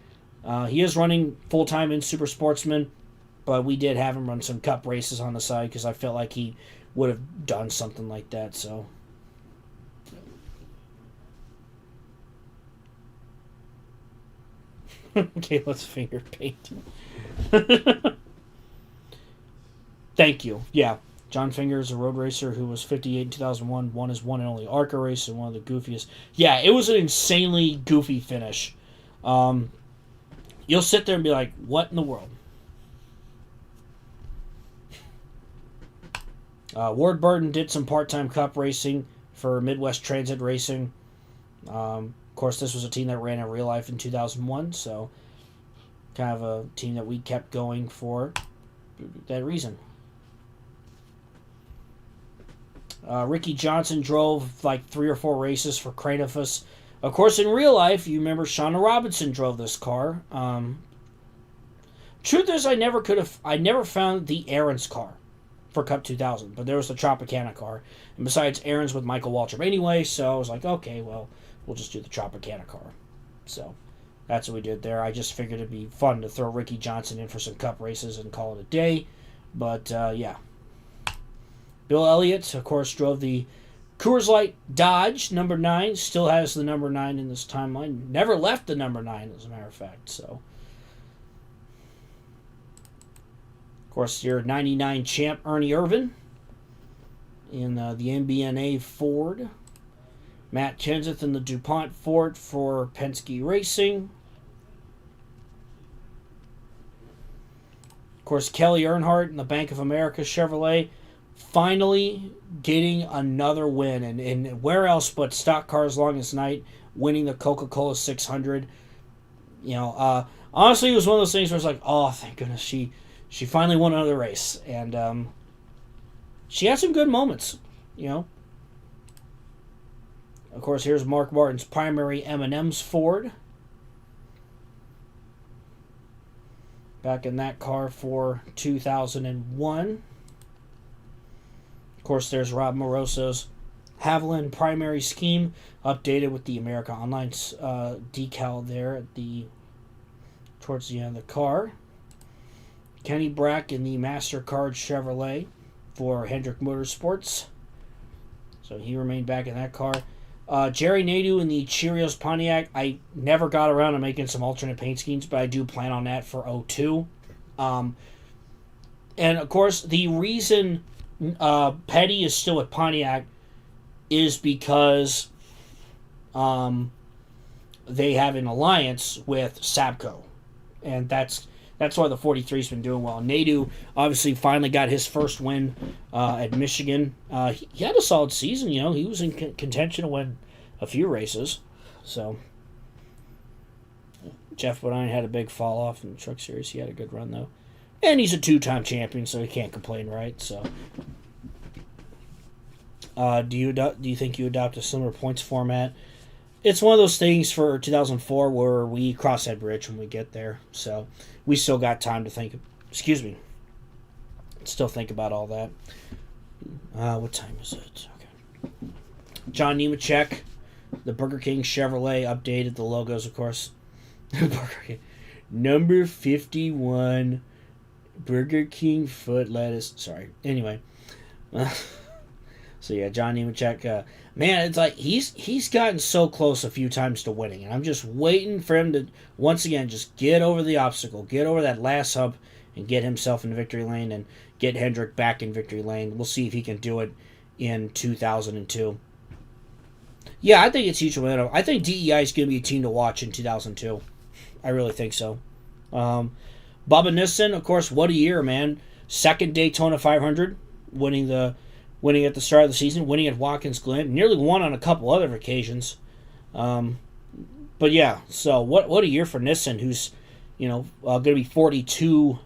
he is running full-time in Super Sportsman, but we did have him run some cup races on the side because I felt like he would have done something like that. So okay, let's finger paint. Thank you. Yeah, John Finger is a road racer who was 58 in 2001, won his one and only ARCA race, and one of the goofiest. Yeah, it was an insanely goofy finish. You'll sit there and be like, what in the world? Ward Burton did some part-time cup racing for Midwest Transit Racing. Of course, this was a team that ran in real life in 2001, so kind of a team that we kept going for that reason. Ricky Johnson drove like 3 or 4 races for Cranifus. Of course, in real life, you remember Shauna Robinson drove this car. Truth is, I never found the Aaron's car for Cup 2000, but there was the Tropicana car. And besides, Aaron's with Michael Waltrip anyway, so I was like, okay, well, we'll just do the Tropicana car. So, that's what we did there. I just figured it'd be fun to throw Ricky Johnson in for some cup races and call it a day. But, yeah. Bill Elliott, of course, drove the Coors Light Dodge, number 9. Still has the number 9 in this timeline. Never left the number 9, as a matter of fact. So, of course, your 99 champ, Ernie Irvan, in the MBNA Ford. Matt Kenseth in the DuPont Ford for Penske Racing. Of course, Kelly Earnhardt in the Bank of America Chevrolet. Finally getting another win. And where else but Stock Cars Longest Night, winning the Coca-Cola 600. You know, honestly, it was one of those things where it's like, oh, thank goodness she finally won another race. And she had some good moments, you know. Of course, here's Mark Martin's primary M&M's Ford. Back in that car for 2001. Of course, there's Rob Moroso's Haviland primary scheme, updated with the America Online decal there at towards the end of the car. Kenny Brack in the MasterCard Chevrolet for Hendrick Motorsports. So he remained back in that car. Jerry Nadeau in the Cheerios Pontiac. I never got around to making some alternate paint schemes, but I do plan on that for 02. And, of course, the reason Petty is still at Pontiac is because they have an alliance with Sabco. And that's why the 43's been doing well. Nadeau obviously finally got his first win at Michigan. He had a solid season, you know. He was in contention to win a few races. So, Jeff Bodine had a big fall off in the Truck Series. He had a good run, though. And he's a 2-time champion, so he can't complain, right? So, do you think you adopt a similar points format? It's one of those things for 2004 where we cross that bridge when we get there. So, we still got time to think. Still think about all that. What time is it? Okay. John Nemechek, the Burger King Chevrolet, updated the logos, of course. Burger King. Number 51, Burger King foot lettuce. Sorry. Anyway. So, yeah, John Nemechek. Man, it's like he's gotten so close a few times to winning. And I'm just waiting for him to, once again, just get over the obstacle. Get over that last hump and get himself in victory lane and get Hendrick back in victory lane. We'll see if he can do it in 2002. Yeah, I think it's huge momentum. I think DEI is going to be a team to watch in 2002. I really think so. Bubba Nissen, of course, what a year, man. Second Daytona 500, winning at the start of the season, winning at Watkins Glen, nearly won on a couple other occasions. But yeah, so what a year for Nissen, who's going to be 42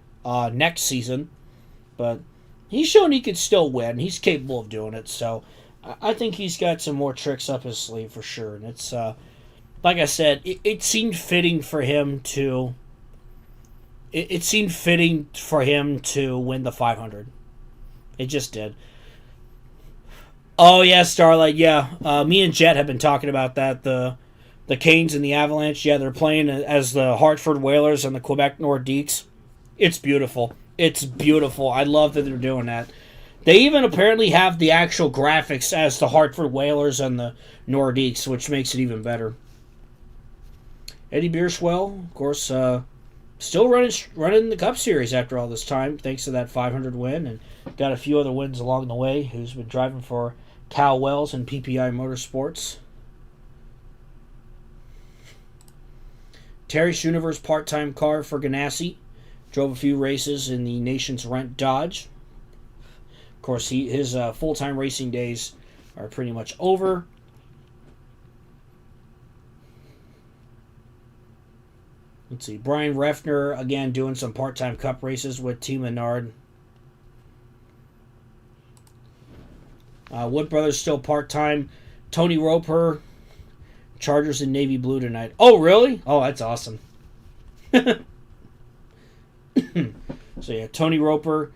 next season, but he's shown he could still win. He's capable of doing it, so I think he's got some more tricks up his sleeve for sure. And it's like I said, it seemed fitting for him to. It seemed fitting for him to win the 500. It just did. Oh yeah, Starlight. Yeah, me and Jet have been talking about that. The Canes and the Avalanche. Yeah, they're playing as the Hartford Whalers and the Quebec Nordiques. It's beautiful. It's beautiful. I love that they're doing that. They even apparently have the actual graphics as the Hartford Whalers and the Nordiques, which makes it even better. Eddie Bierschwell, of course, still running the Cup Series after all this time, thanks to that 500 win, and got a few other wins along the way. Who's been driving for Cal Wells and PPI Motorsports. Terry Schoonover's part-time car for Ganassi. Drove a few races in the Nation's Rent Dodge. Of course, his full-time racing days are pretty much over. Let's see. Brian Refner, again, doing some part-time Cup races with Team Menard. Wood Brothers still part-time. Tony Roper, Chargers in Navy Blue tonight. Oh, really? Oh, that's awesome. So, yeah, Tony Roper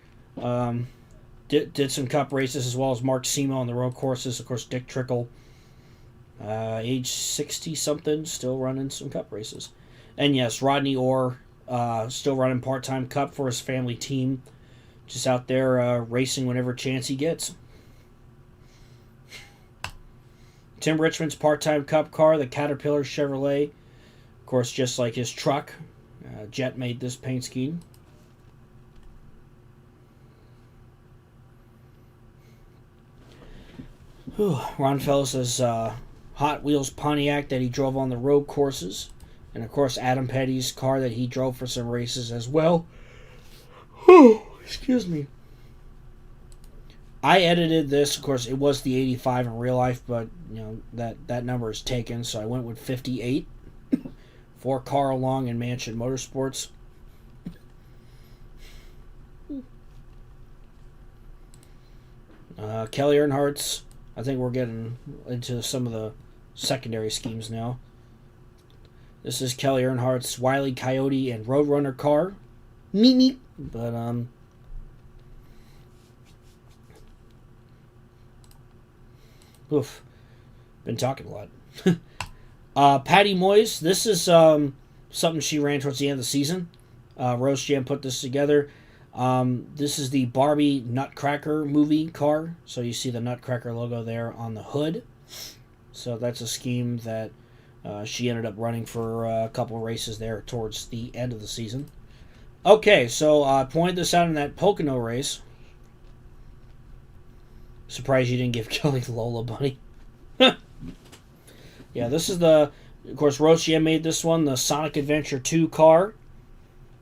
did some Cup races, as well as Mark Semo on the road courses. Of course, Dick Trickle age 60-something, still running some cup races. And yes, Rodney Orr, still running part-time cup for his family team. Just out there racing whenever chance he gets. Tim Richmond's part-time cup car, the Caterpillar Chevrolet. Of course, just like his truck, Jet made this paint scheme. Ron Fellis' Hot Wheels Pontiac that he drove on the road courses. And of course, Adam Petty's car that he drove for some races as well. Excuse me. I edited this. Of course, it was the 85 in real life, but you know that number is taken, so I went with 58 for Carl Long and Mansion Motorsports. Kelly Earnhardt's. I think we're getting into some of the secondary schemes now. This is Kelly Earnhardt's Wile E. Coyote and Roadrunner car. Meep meep. But oof. Been talking a lot. Patty Moyes. This is something she ran towards the end of the season. Rose Jam put this together. This is the Barbie Nutcracker movie car. So you see the Nutcracker logo there on the hood. So that's a scheme that she ended up running for a couple races there towards the end of the season. Okay, so I pointed this out in that Pocono race. Surprised you didn't give Kelly Lola Bunny. Yeah, this is of course, Roche made this one, the Sonic Adventure 2 car,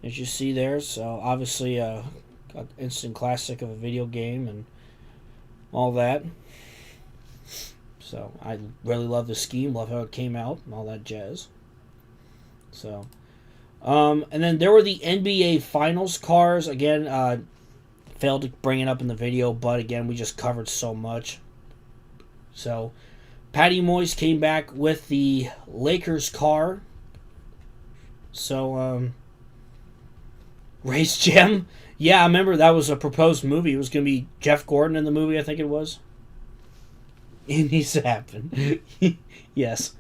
as you see there. So obviously an instant classic of a video game and all that. So I really love the scheme, love how it came out and all that jazz. So, and then there were the NBA Finals cars. Again, failed to bring it up in the video, but again, we just covered so much. So, Patty Moyes came back with the Lakers car. So, Race Gem. Yeah, I remember that was a proposed movie. It was going to be Jeff Gordon in the movie, I think it was. It needs to happen. Yes.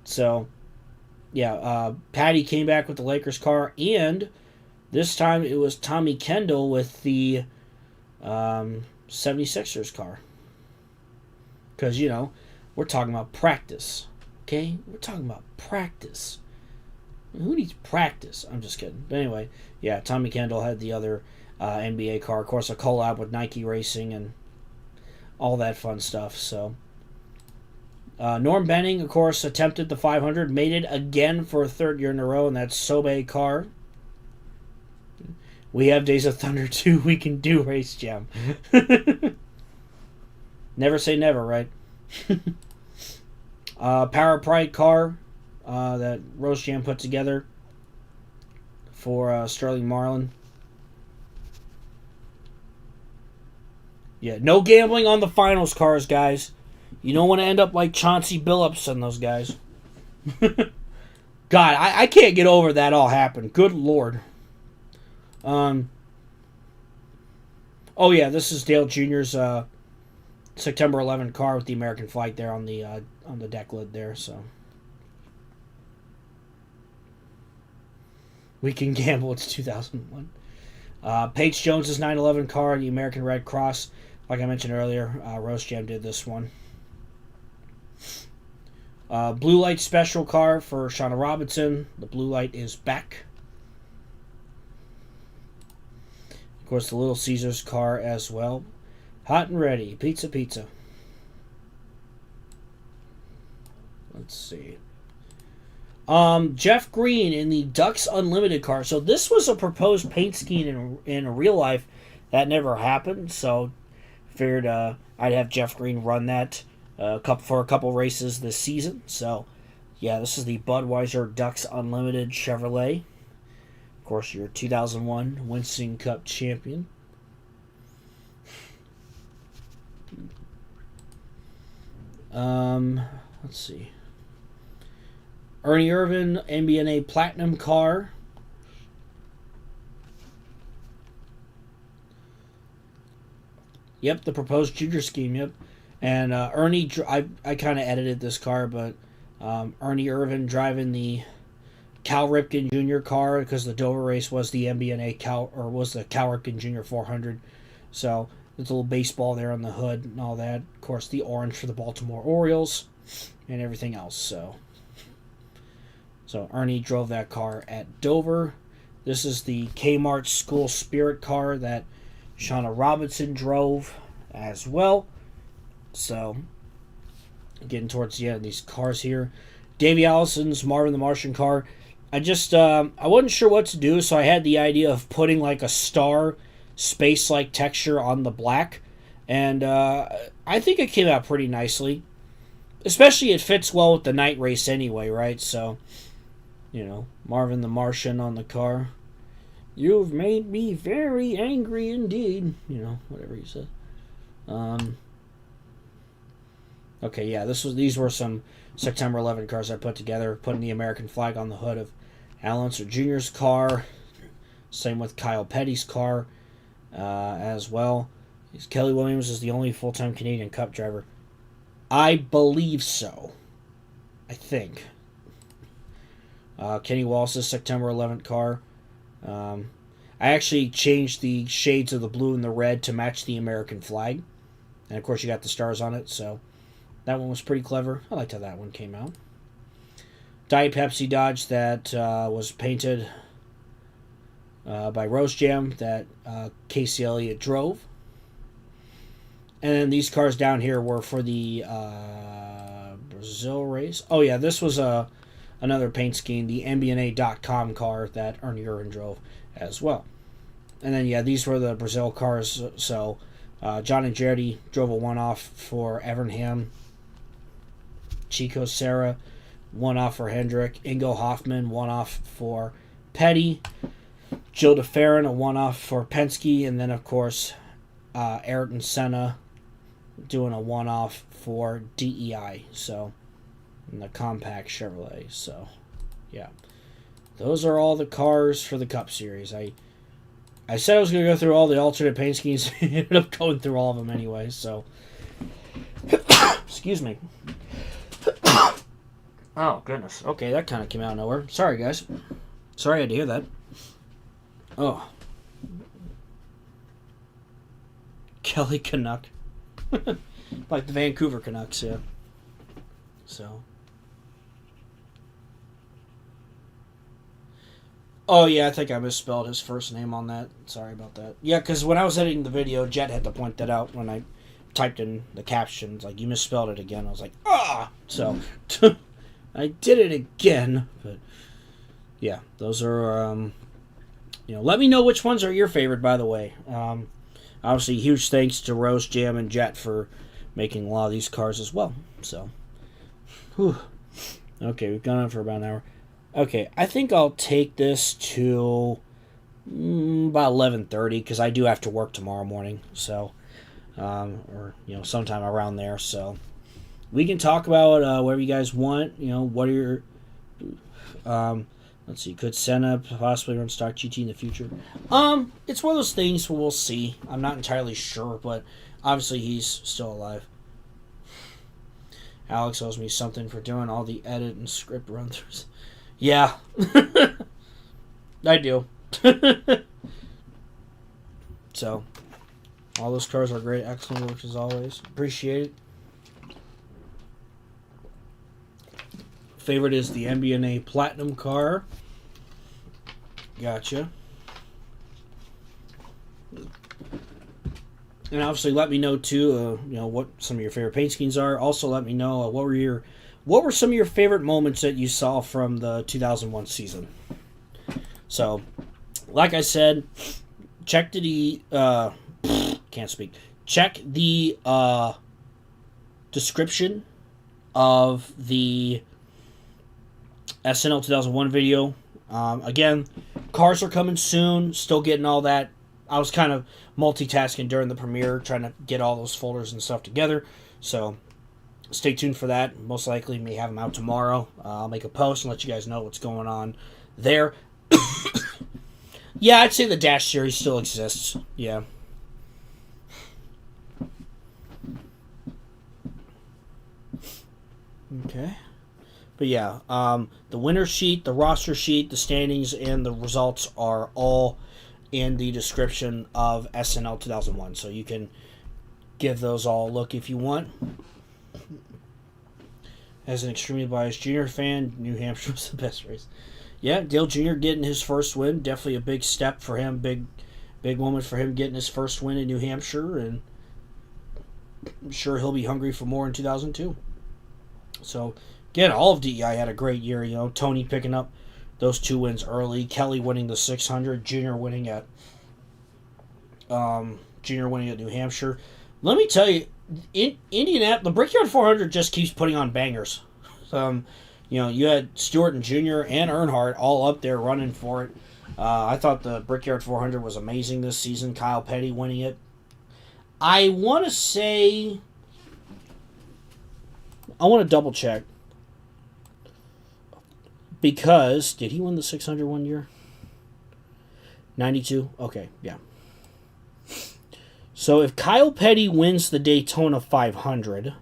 So, yeah, Patty came back with the Lakers car, and this time it was Tommy Kendall with the 76ers car. Because, you know, we're talking about practice. Okay? We're talking about practice. Who needs practice? I'm just kidding. But anyway, yeah, Tommy Kendall had the other NBA car. Of course, a collab with Nike Racing and all that fun stuff. So, Norm Benning, of course, attempted the 500, made it again for a third year in a row, and that's Sobe car. We have Days of Thunder 2. We can do Race Jam. Never say never, right? Power Pride car that Rose Jam put together for Sterling Marlin. Yeah, no gambling on the finals cars, guys. You don't want to end up like Chauncey Billups and those guys. God, I can't get over that all happened. Good Lord. Oh yeah, this is Dale Jr.'s September 11 car with the American flag there on the deck lid there. So we can gamble. It's 2001. Paige Jones's 911 car, the American Red Cross. Like I mentioned earlier, Rose Jam did this one. Blue Light Special car for Shauna Robinson. The blue light is back. Of course, the Little Caesars car as well. Hot and ready. Pizza, pizza. Let's see. Jeff Green in the Ducks Unlimited car. So this was a proposed paint scheme in real life. That never happened. So figured I'd have Jeff Green run that for a couple races this season. So yeah, this is the Budweiser Ducks Unlimited Chevrolet. Of course, your 2001 Winston Cup champion. Let's see. Ernie Irvin, MBNA Platinum car. Yep, the proposed junior scheme, yep. And I kind of edited this car, but Ernie Irvan driving the Cal Ripken Jr. car, because the Dover race was the was the Cal Ripken Jr. 400. So there's a little baseball there on the hood and all that. Of course, the orange for the Baltimore Orioles and everything else. So Ernie drove that car at Dover. This is the Kmart School Spirit car that Shauna Robinson drove as well. So getting towards the end of these cars here. Davey Allison's Marvin the Martian car. I wasn't sure what to do, so I had the idea of putting like a star space-like texture on the black, and I think it came out pretty nicely. Especially it fits well with the night race anyway, right? So, Marvin the Martian on the car. You've made me very angry indeed. Whatever he said. Okay, yeah, these were some September 11 cars I put together, putting the American flag on the hood of Al Unser Jr.'s car. Same with Kyle Petty's car as well. Kelly Williams is the only full-time Canadian Cup driver. I believe so. I think. Kenny Wallace's September 11th car. I actually changed the shades of the blue and the red to match the American flag. And, of course, you got the stars on it, so that one was pretty clever. I liked how that one came out. Diet Pepsi Dodge that was painted by Rose Jam that Casey Elliott drove. And then these cars down here were for the Brazil race. Oh, yeah, this was another paint scheme, the MBNA.com car that Ernie Irvan drove as well. And then, yeah, these were the Brazil cars. So John and Jardy drove a one-off for Evernham. Chico Serra, one-off for Hendrick. Ingo Hoffman, one-off for Petty. Jill DeFerrin, a one-off for Penske. And then, of course, Ayrton Senna doing a one-off for DEI. So, in the compact Chevrolet. So, yeah. Those are all the cars for the Cup Series. I said I was going to go through all the alternate paint schemes. I ended up going through all of them anyway, so. Excuse me. Oh, goodness. Okay, that kind of came out of nowhere. Sorry, guys. Sorry I had to hear that. Oh. Kelly Canuck. Like the Vancouver Canucks, yeah. So. Oh, yeah, I think I misspelled his first name on that. Sorry about that. Yeah, because when I was editing the video, Jet had to point that out when I typed in the captions. Like, you misspelled it again. I was like, ah! So, I did it again. But, yeah, those are, let me know which ones are your favorite, by the way. Obviously, huge thanks to Rose Jam and Jet for making a lot of these cars as well. So, whew. Okay, we've gone on for about an hour. Okay, I think I'll take this to about 11:30 because I do have to work tomorrow morning. So, or sometime around there. So, we can talk about whatever you guys want. What are your let's see. Could Senna possibly run Stock GT in the future? It's one of those things where we'll see. I'm not entirely sure, but obviously he's still alive. Alex owes me something for doing all the edit and script run-throughs. Yeah. I do. So, all those cars are great. Excellent work as always. Appreciate it. Favorite is the MBNA Platinum car. Gotcha. And obviously let me know too, what some of your favorite paint schemes are. Also let me know what were some of your favorite moments that you saw from the 2001 season. So, like I said, check the Check the description of the SNL 2001 video. Again, cars are coming soon. Still getting all that. I was kind of multitasking during the premiere, trying to get all those folders and stuff together. So, stay tuned for that. Most likely may have them out tomorrow. I'll make a post and let you guys know what's going on there. Yeah, I'd say the Dash series still exists. Yeah. Okay. But yeah, the winner sheet, the roster sheet, the standings, and the results are all in the description of SNL 2001. So you can give those all a look if you want. As an extremely biased Junior fan, New Hampshire was the best race. Yeah, Dale Jr. getting his first win. Definitely a big step for him. Big moment for him getting his first win in New Hampshire. And I'm sure he'll be hungry for more in 2002. So, again, all of DEI had a great year. You know, Tony picking up those 2 wins early. Kelly winning the 600. Junior winning at New Hampshire. Let me tell you, in Indianapolis, the Brickyard 400 just keeps putting on bangers. You know, you had Stewart and Junior and Earnhardt all up there running for it. I thought the Brickyard 400 was amazing this season. Kyle Petty winning it. I want to double check. Because, did he win the 600 one year? 92? Okay, yeah. So if Kyle Petty wins the Daytona 500,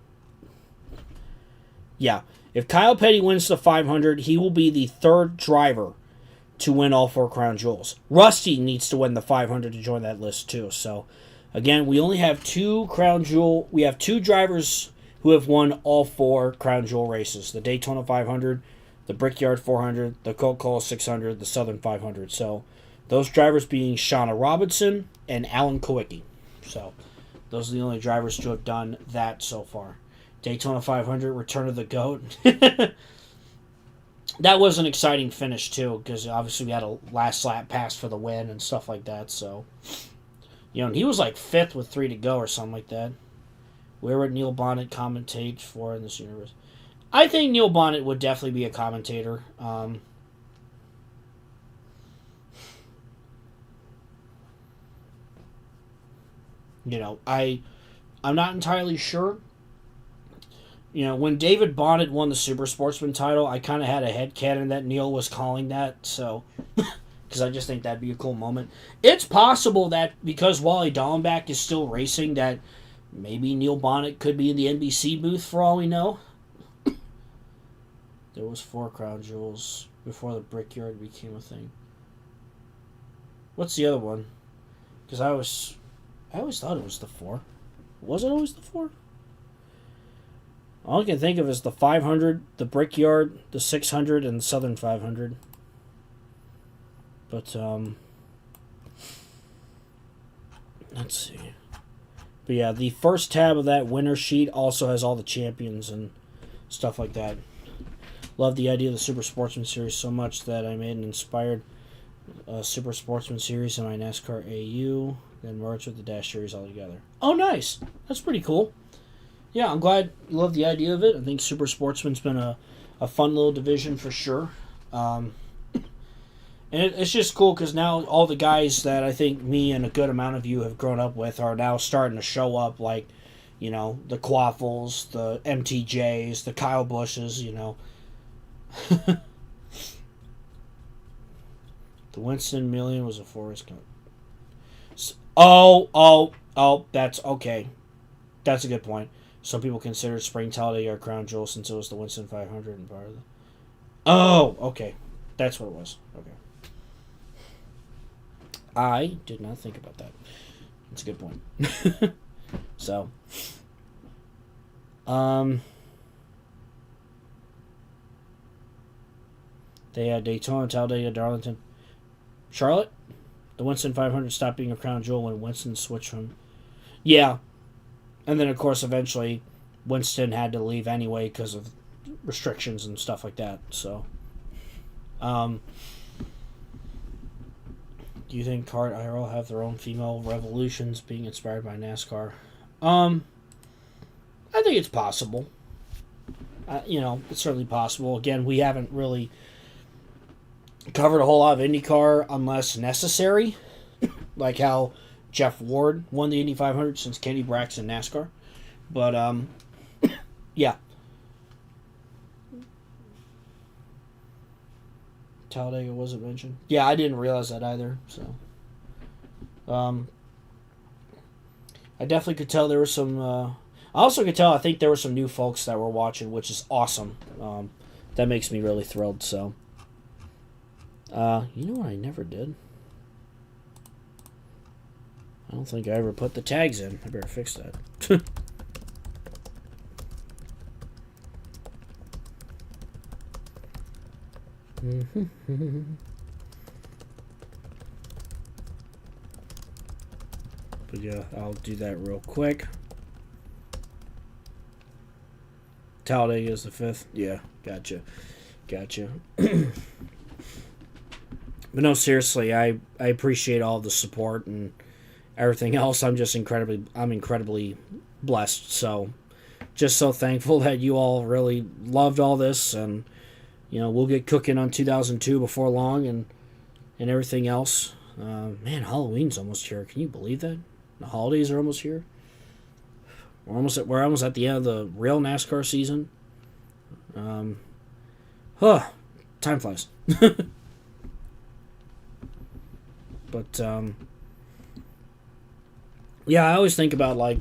if Kyle Petty wins the 500, he will be the 3rd driver to win all 4 Crown Jewels. Rusty needs to win the 500 to join that list too. So again, we only have 2 drivers who have won all 4 Crown Jewel races: the Daytona 500, the Brickyard 400, the Coca-Cola 600, the Southern 500. So those drivers being Shauna Robinson and Alan Kowicki. So those are the only drivers to have done that so far. Daytona 500, Return of the GOAT. That was an exciting finish too, because obviously we had a last lap pass for the win and stuff like that. So, you know, and he was like 5th with 3 to go or something like that. Where would Neil Bonnet commentate for in this universe? I think Neil Bonnet would definitely be a commentator. You know, I'm not entirely sure. You know, when David Bonnet won the Super Sportsman title, I kind of had a headcanon that Neil was calling that, so... Because I just think that'd be a cool moment. It's possible that because Wally Dallenbach is still racing, that maybe Neil Bonnet could be in the NBC booth for all we know. There was 4 Crown Jewels before the Brickyard became a thing. What's the other one? Because I always thought it was the 4. Was it always the 4? All I can think of is the 500, the Brickyard, the 600, and the Southern 500. But, let's see. But yeah, the first tab of that winner sheet also has all the champions and stuff like that. Love the idea of the Super Sportsman Series so much that I made an inspired Super Sportsman Series in my NASCAR AU, then merged with the Dash Series altogether. Oh, nice! That's pretty cool. Yeah, I'm glad you love the idea of it. I think Super Sportsman's been a fun little division for sure. And it's just cool because now all the guys that I think me and a good amount of you have grown up with are now starting to show up, like, you know, the Quaffles, the MTJs, the Kyle Bushes, you know. The Winston Million was a Forrest Gump. Oh, that's okay. That's a good point. Some people consider Spring Talladega a crown jewel since it was the Winston 500 and part of the... Oh, okay. That's what it was. Okay. I did not think about that. That's a good point. So, they had Daytona, Talladega, Darlington. Charlotte? The Winston 500 stopped being a crown jewel when Winston switched from... Yeah. And then, of course, eventually, Winston had to leave anyway because of restrictions and stuff like that. So, do you think Kart IRL have their own female revolutions being inspired by NASCAR? I think it's possible. You know, it's certainly possible. Again, we haven't really covered a whole lot of IndyCar unless necessary, like how Jeff Ward won the Indy 500 since Kenny Braxton NASCAR. But, yeah. Talladega wasn't mentioned. Yeah, I didn't realize that either. So, I definitely could tell there was some. I also could tell, I think there were some new folks that were watching, which is awesome. That makes me really thrilled. So, you know what I never did? I don't think I ever put the tags in. I better fix that. But yeah, I'll do that real quick. Talladega is the 5th. Yeah, gotcha. But no, seriously, I appreciate all the support and everything else. I'm incredibly blessed. So, just so thankful that you all really loved all this, and we'll get cooking on 2002 before long, and everything else. Man, Halloween's almost here. Can you believe that? The holidays are almost here. We're almost at the end of the real NASCAR season. Time flies. But yeah, I always think about, like,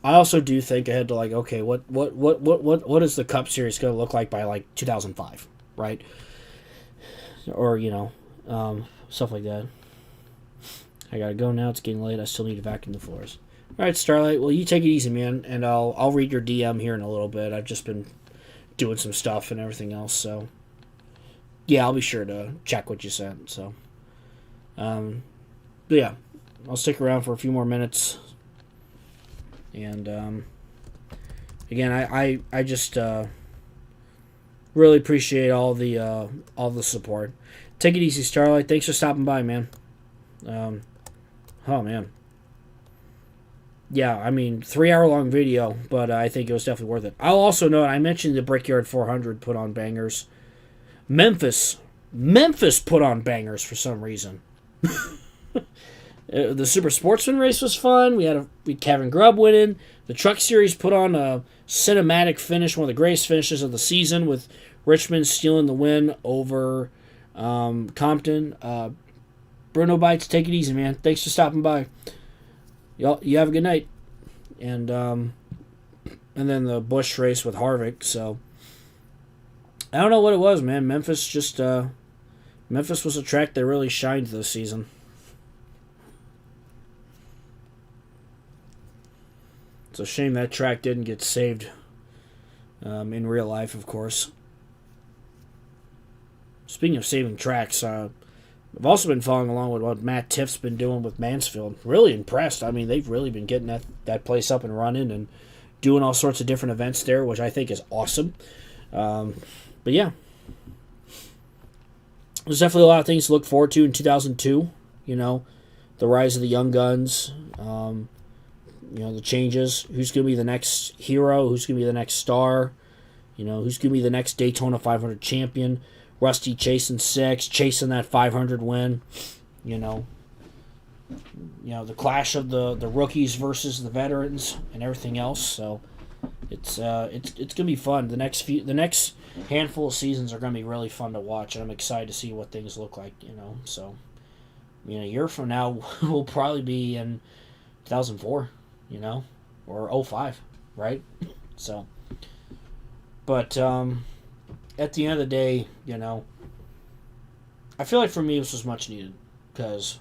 I also do think ahead to, like, okay, what is the Cup Series going to look like by, like, 2005, right? Or stuff like that. I gotta go now. It's getting late. I still need to vacuum the floors. All right, Starlight. Well, you take it easy, man, and I'll read your DM here in a little bit. I've just been doing some stuff and everything else, so yeah, I'll be sure to check what you sent. So, but yeah, I'll stick around for a few more minutes, and again, I just really appreciate all the support. Take it easy, Starlight. Thanks for stopping by, man. Oh man. Yeah, I mean, 3-hour-long video, but I think it was definitely worth it. I'll also note, I mentioned the Brickyard 400 put on bangers. Memphis put on bangers for some reason. The Super Sportsman race was fun. We had Kevin Grubb winning. The Truck Series put on a cinematic finish, one of the greatest finishes of the season, with Richmond stealing the win over Compton. Bruno Bites, take it easy, man. Thanks for stopping by. You have a good night. And then the Busch race with Harvick. So I don't know what it was, man. Memphis was a track that really shined this season. It's a shame that track didn't get saved in real life, of course. Speaking of saving tracks, I've also been following along with what Matt Tiff's been doing with Mansfield. Really impressed. I mean, they've really been getting that place up and running and doing all sorts of different events there, which I think is awesome. But yeah, there's definitely a lot of things to look forward to in 2002. The rise of the young guns. The changes. Who's going to be the next hero? Who's going to be the next star? Who's going to be the next Daytona 500 champion? Rusty chasing 6, chasing that 500 win. The clash of the rookies versus the veterans and everything else. So it's gonna be fun. The next handful of seasons are gonna be really fun to watch, and I'm excited to see what things look like. So a year from now we'll probably be in 2004. Or 05, right? So, but at the end of the day, I feel like for me this was much needed, because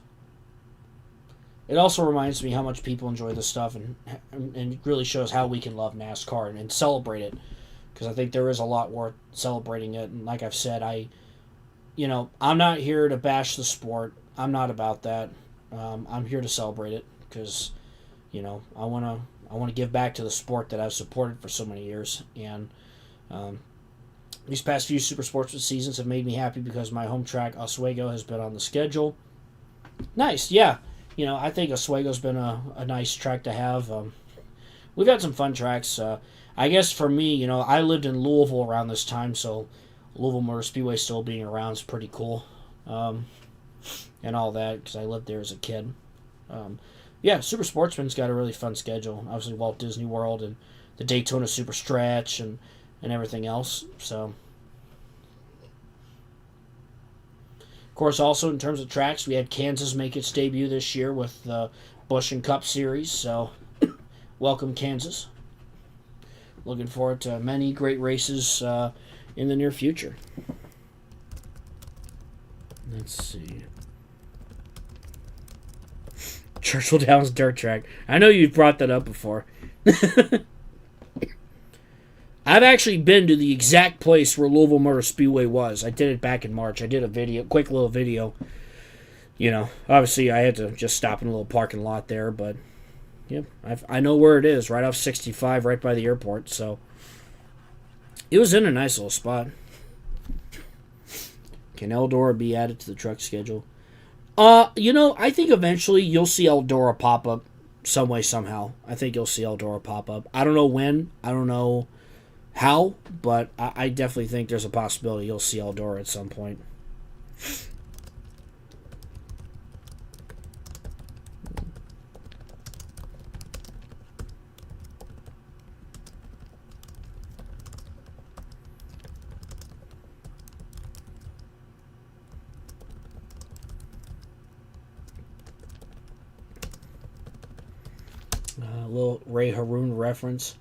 it also reminds me how much people enjoy this stuff, and it really shows how we can love NASCAR and celebrate it, because I think there is a lot worth celebrating it. And like I've said, I'm not here to bash the sport. I'm not about that. I'm here to celebrate it, because I want to give back to the sport that I've supported for so many years. And these past few Super Sportsman seasons have made me happy, because my home track, Oswego, has been on the schedule. Nice, yeah. I think Oswego's been a nice track to have. We've had some fun tracks. I guess for me, I lived in Louisville around this time, so Louisville Motor Speedway still being around is pretty cool. And all that, because I lived there as a kid. Yeah, Super Sportsman's got a really fun schedule. Obviously, Walt Disney World and the Daytona Super Stretch and everything else. So, of course, also in terms of tracks, we had Kansas make its debut this year with the Busch and Cup Series. So, welcome Kansas. Looking forward to many great races in the near future. Let's see. Churchill Downs dirt track. I know you've brought that up before. I've actually been to the exact place where Louisville Motor Speedway was. I did it back in March. I did a video, quick little video. You know, obviously I had to just stop in a little parking lot there, but yep, I know where it is, right off 65, right by the airport. So it was in a nice little spot. Can Eldora be added to the truck schedule? You know, I think eventually you'll see Eldora pop up some way, somehow. I think you'll see Eldora pop up. I don't know when. I don't know how, but I definitely think there's a possibility you'll see Eldora at some point. Little Ray Haroon reference.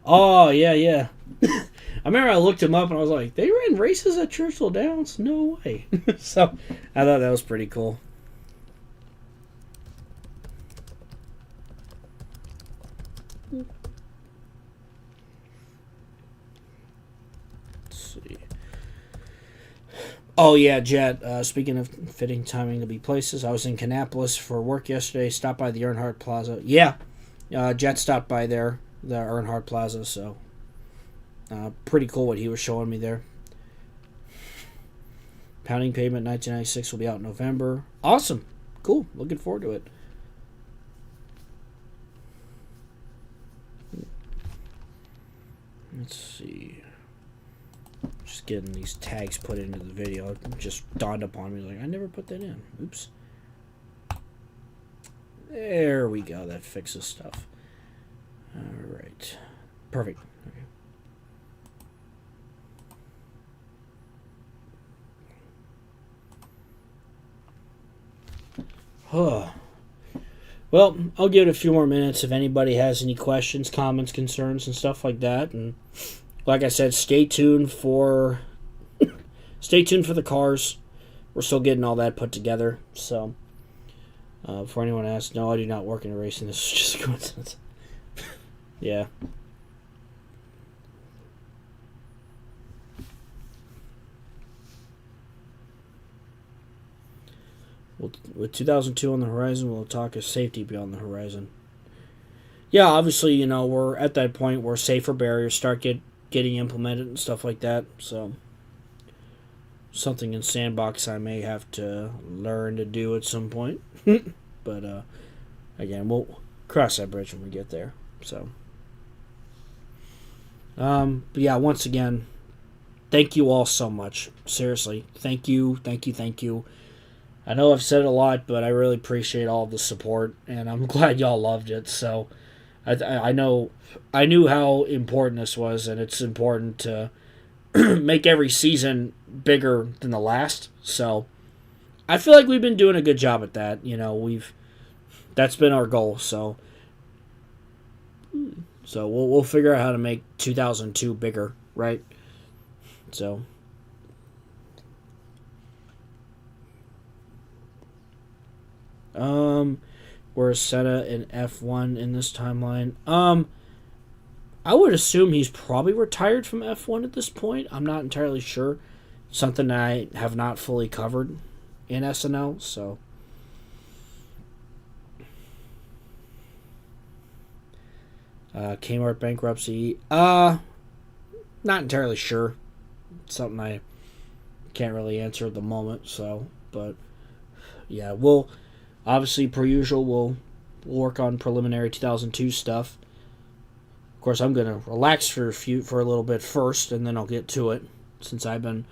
Oh, yeah. I remember I looked him up and I was like, they ran races at Churchill Downs? No way. So I thought that was pretty cool. Let's see. Oh, yeah, Jet. Speaking of fitting timing to be places, I was in Kannapolis for work yesterday. Stopped by the Earnhardt Plaza. Yeah. Jet stopped by there, the Earnhardt Plaza, so pretty cool what he was showing me there. Pounding Pavement 1996 will be out in November. Awesome. Cool. Looking forward to it. Let's see. Just getting these tags put into the video. It just dawned upon me, like, I never put that in. Oops. There we go. That fixes stuff. All right. Perfect. Okay. Well, I'll give it a few more minutes if anybody has any questions, comments, concerns, and stuff like that. And like I said, stay tuned for the cars. We're still getting all that put together. So, before anyone asks, no, I do not work in a racing. This is just a coincidence. Yeah. With 2002 on the horizon, we'll talk of safety beyond the horizon. Yeah, obviously, you know, we're at that point where safer barriers start getting implemented and stuff like that. So, something in Sandbox I may have to learn to do at some point. But, again, we'll cross that bridge when we get there. So, but yeah, once again, thank you all so much. Seriously, thank you. I know I've said it a lot, but I really appreciate all the support, and I'm glad y'all loved it. So, I knew how important this was, and it's important to make every season bigger than the last. So, I feel like we've been doing a good job at that. You know, that's been our goal. So we'll figure out how to make 2002 bigger, right? So. Where's Senna in F1 in this timeline? I would assume he's probably retired from F1 at this point. I'm not entirely sure. Something I have not fully covered in SNL, so. Kmart bankruptcy. Not entirely sure. It's something I can't really answer at the moment, so, but yeah, we'll obviously, per usual, we'll work on preliminary 2002 stuff. Of course, I'm gonna relax for a little bit first, and then I'll get to it. Since I've been,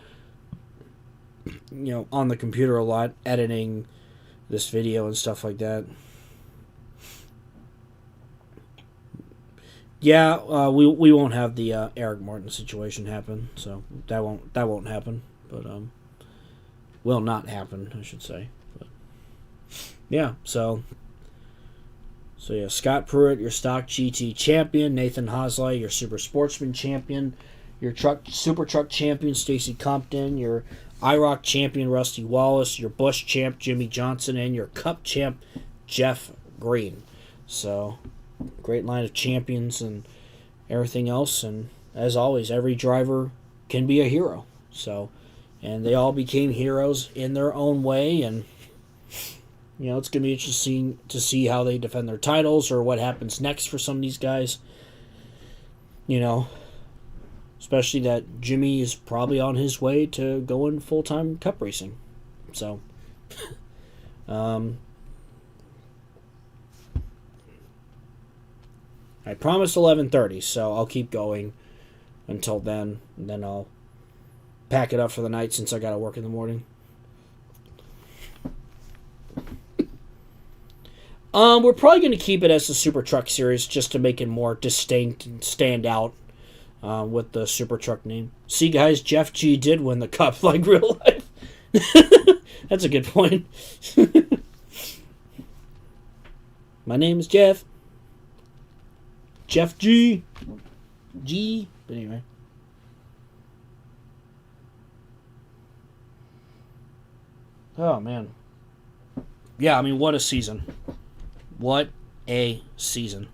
on the computer a lot, editing this video and stuff like that. Yeah, we won't have the Eric Martin situation happen, so that won't happen. But will not happen, I should say. Yeah, so So yeah, Scott Pruitt, your stock GT champion. Nathan Hosley, your super sportsman champion. Your super truck champion, Stacy Compton. Your IROC champion, Rusty Wallace. Your Bush champ, Jimmy Johnson. And your Cup champ, Jeff Green. So, great line of champions and everything else. And as always, every driver can be a hero. So, and they all became heroes in their own way. And, you know, it's going to be interesting to see how they defend their titles or what happens next for some of these guys. You know, especially that Jimmy is probably on his way to going full-time cup racing. So, I promised 11:30, so I'll keep going until then. And then I'll pack it up for the night since I got to work in the morning. We're probably going to keep it as the Super Truck Series just to make it more distinct and stand out. With the Super Truck name. See, guys, Jeff G did win the cup, like real life. That's a good point. My name is Jeff. Jeff G. G. But anyway. Oh, man. Yeah, I mean, what a season. What a season.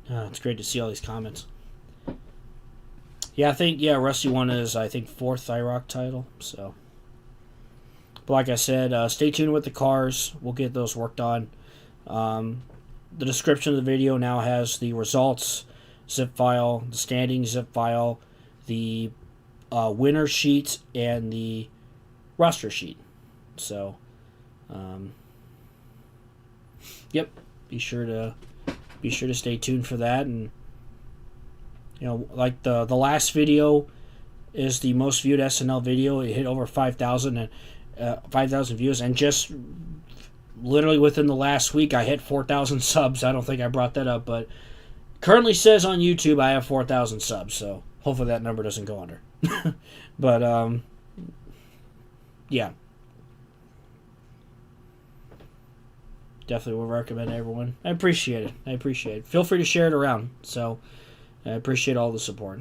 It's great to see all these comments. Yeah, I think Rusty won his fourth IROC title. So, but like I said, stay tuned with the cars. We'll get those worked on. The description of the video now has the results zip file, the standings zip file, the winner sheet, and the roster sheet. So, yep. Be sure to stay tuned for that. And you know, like the last video is the most viewed SNL video. It hit over 5,000 views, and just literally within the last week, I hit 4,000 subs. I don't think I brought that up, but currently says on YouTube I have 4,000 subs. So hopefully that number doesn't go under. But yeah. Definitely will recommend it, everyone. I appreciate it. Feel free to share it around. So, I appreciate all the support.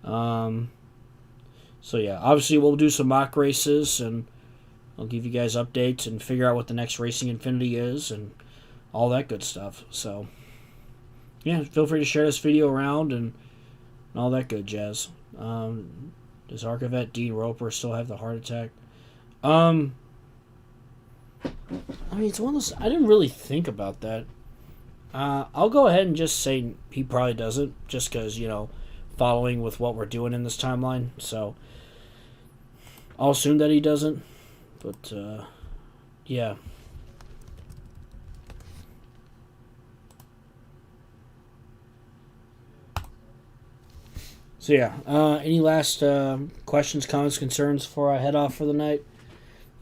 So yeah, obviously we'll do some mock races, and I'll give you guys updates and figure out what the next Racing Infinity is and all that good stuff. So, yeah, feel free to share this video around and all that good jazz. Does Archivet Dean Roper still have the heart attack? I mean, it's one of those. I didn't really think about that. I'll go ahead and just say he probably doesn't, just because, you know, following with what we're doing in this timeline. So I'll assume that he doesn't. But yeah. So yeah. Any last questions, comments, concerns before I head off for the night?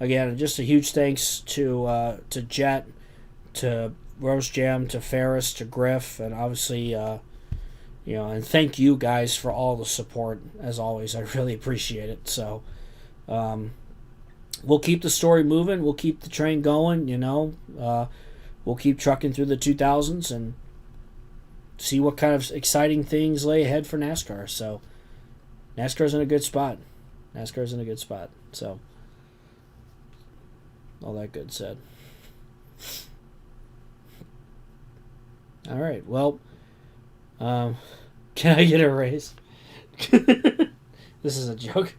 Again, just a huge thanks to Jet, to Rose Jam, to Ferris, to Griff, and obviously, you know, and thank you guys for all the support, as always. I really appreciate it. So, we'll keep the story moving. We'll keep the train going, you know. We'll keep trucking through the 2000s and see what kind of exciting things lay ahead for NASCAR. So, NASCAR's in a good spot. So, all that good said. All right. Well, can I get a raise? This is a joke.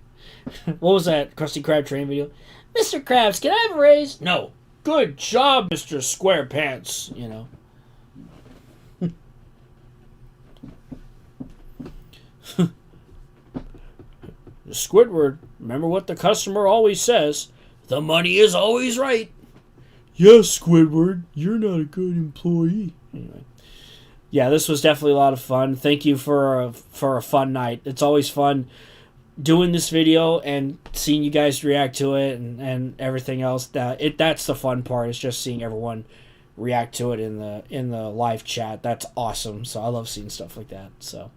What was that Krusty Krab train video? Mr. Krabs, can I have a raise? No. Good job, Mr. Square Pants. You know. Squidward, remember what the customer always says. The money is always right. Yes, Squidward, you're not a good employee. Anyway. Yeah, this was definitely a lot of fun. Thank you for a fun night. It's always fun doing this video and seeing you guys react to it and everything else. That's the fun part, is just seeing everyone react to it in the live chat. That's awesome. So I love seeing stuff like that. So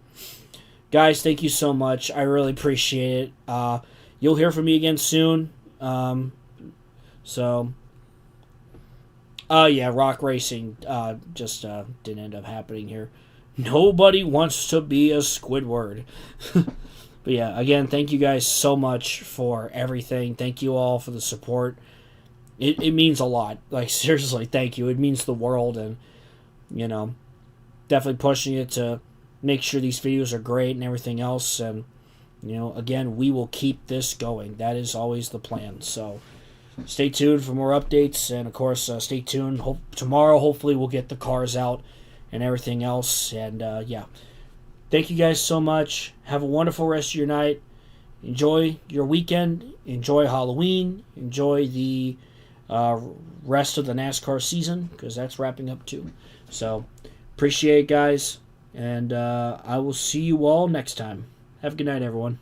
guys, thank you so much. I really appreciate it. You'll hear from me again soon. Yeah, Rock Racing just didn't end up happening here. Nobody wants to be a Squidward. But yeah, again, thank you guys so much for everything. Thank you all for the support. It means a lot. Like, seriously, thank you. It means the world, and, you know, definitely pushing it to make sure these videos are great and everything else. And, you know, again, we will keep this going. That is always the plan. So stay tuned for more updates, and, of course, stay tuned. Tomorrow, hopefully, we'll get the cars out and everything else. And, yeah. Thank you guys so much. Have a wonderful rest of your night. Enjoy your weekend. Enjoy Halloween. Enjoy the rest of the NASCAR season, because that's wrapping up too. So, appreciate it, guys. And I will see you all next time. Have a good night, everyone.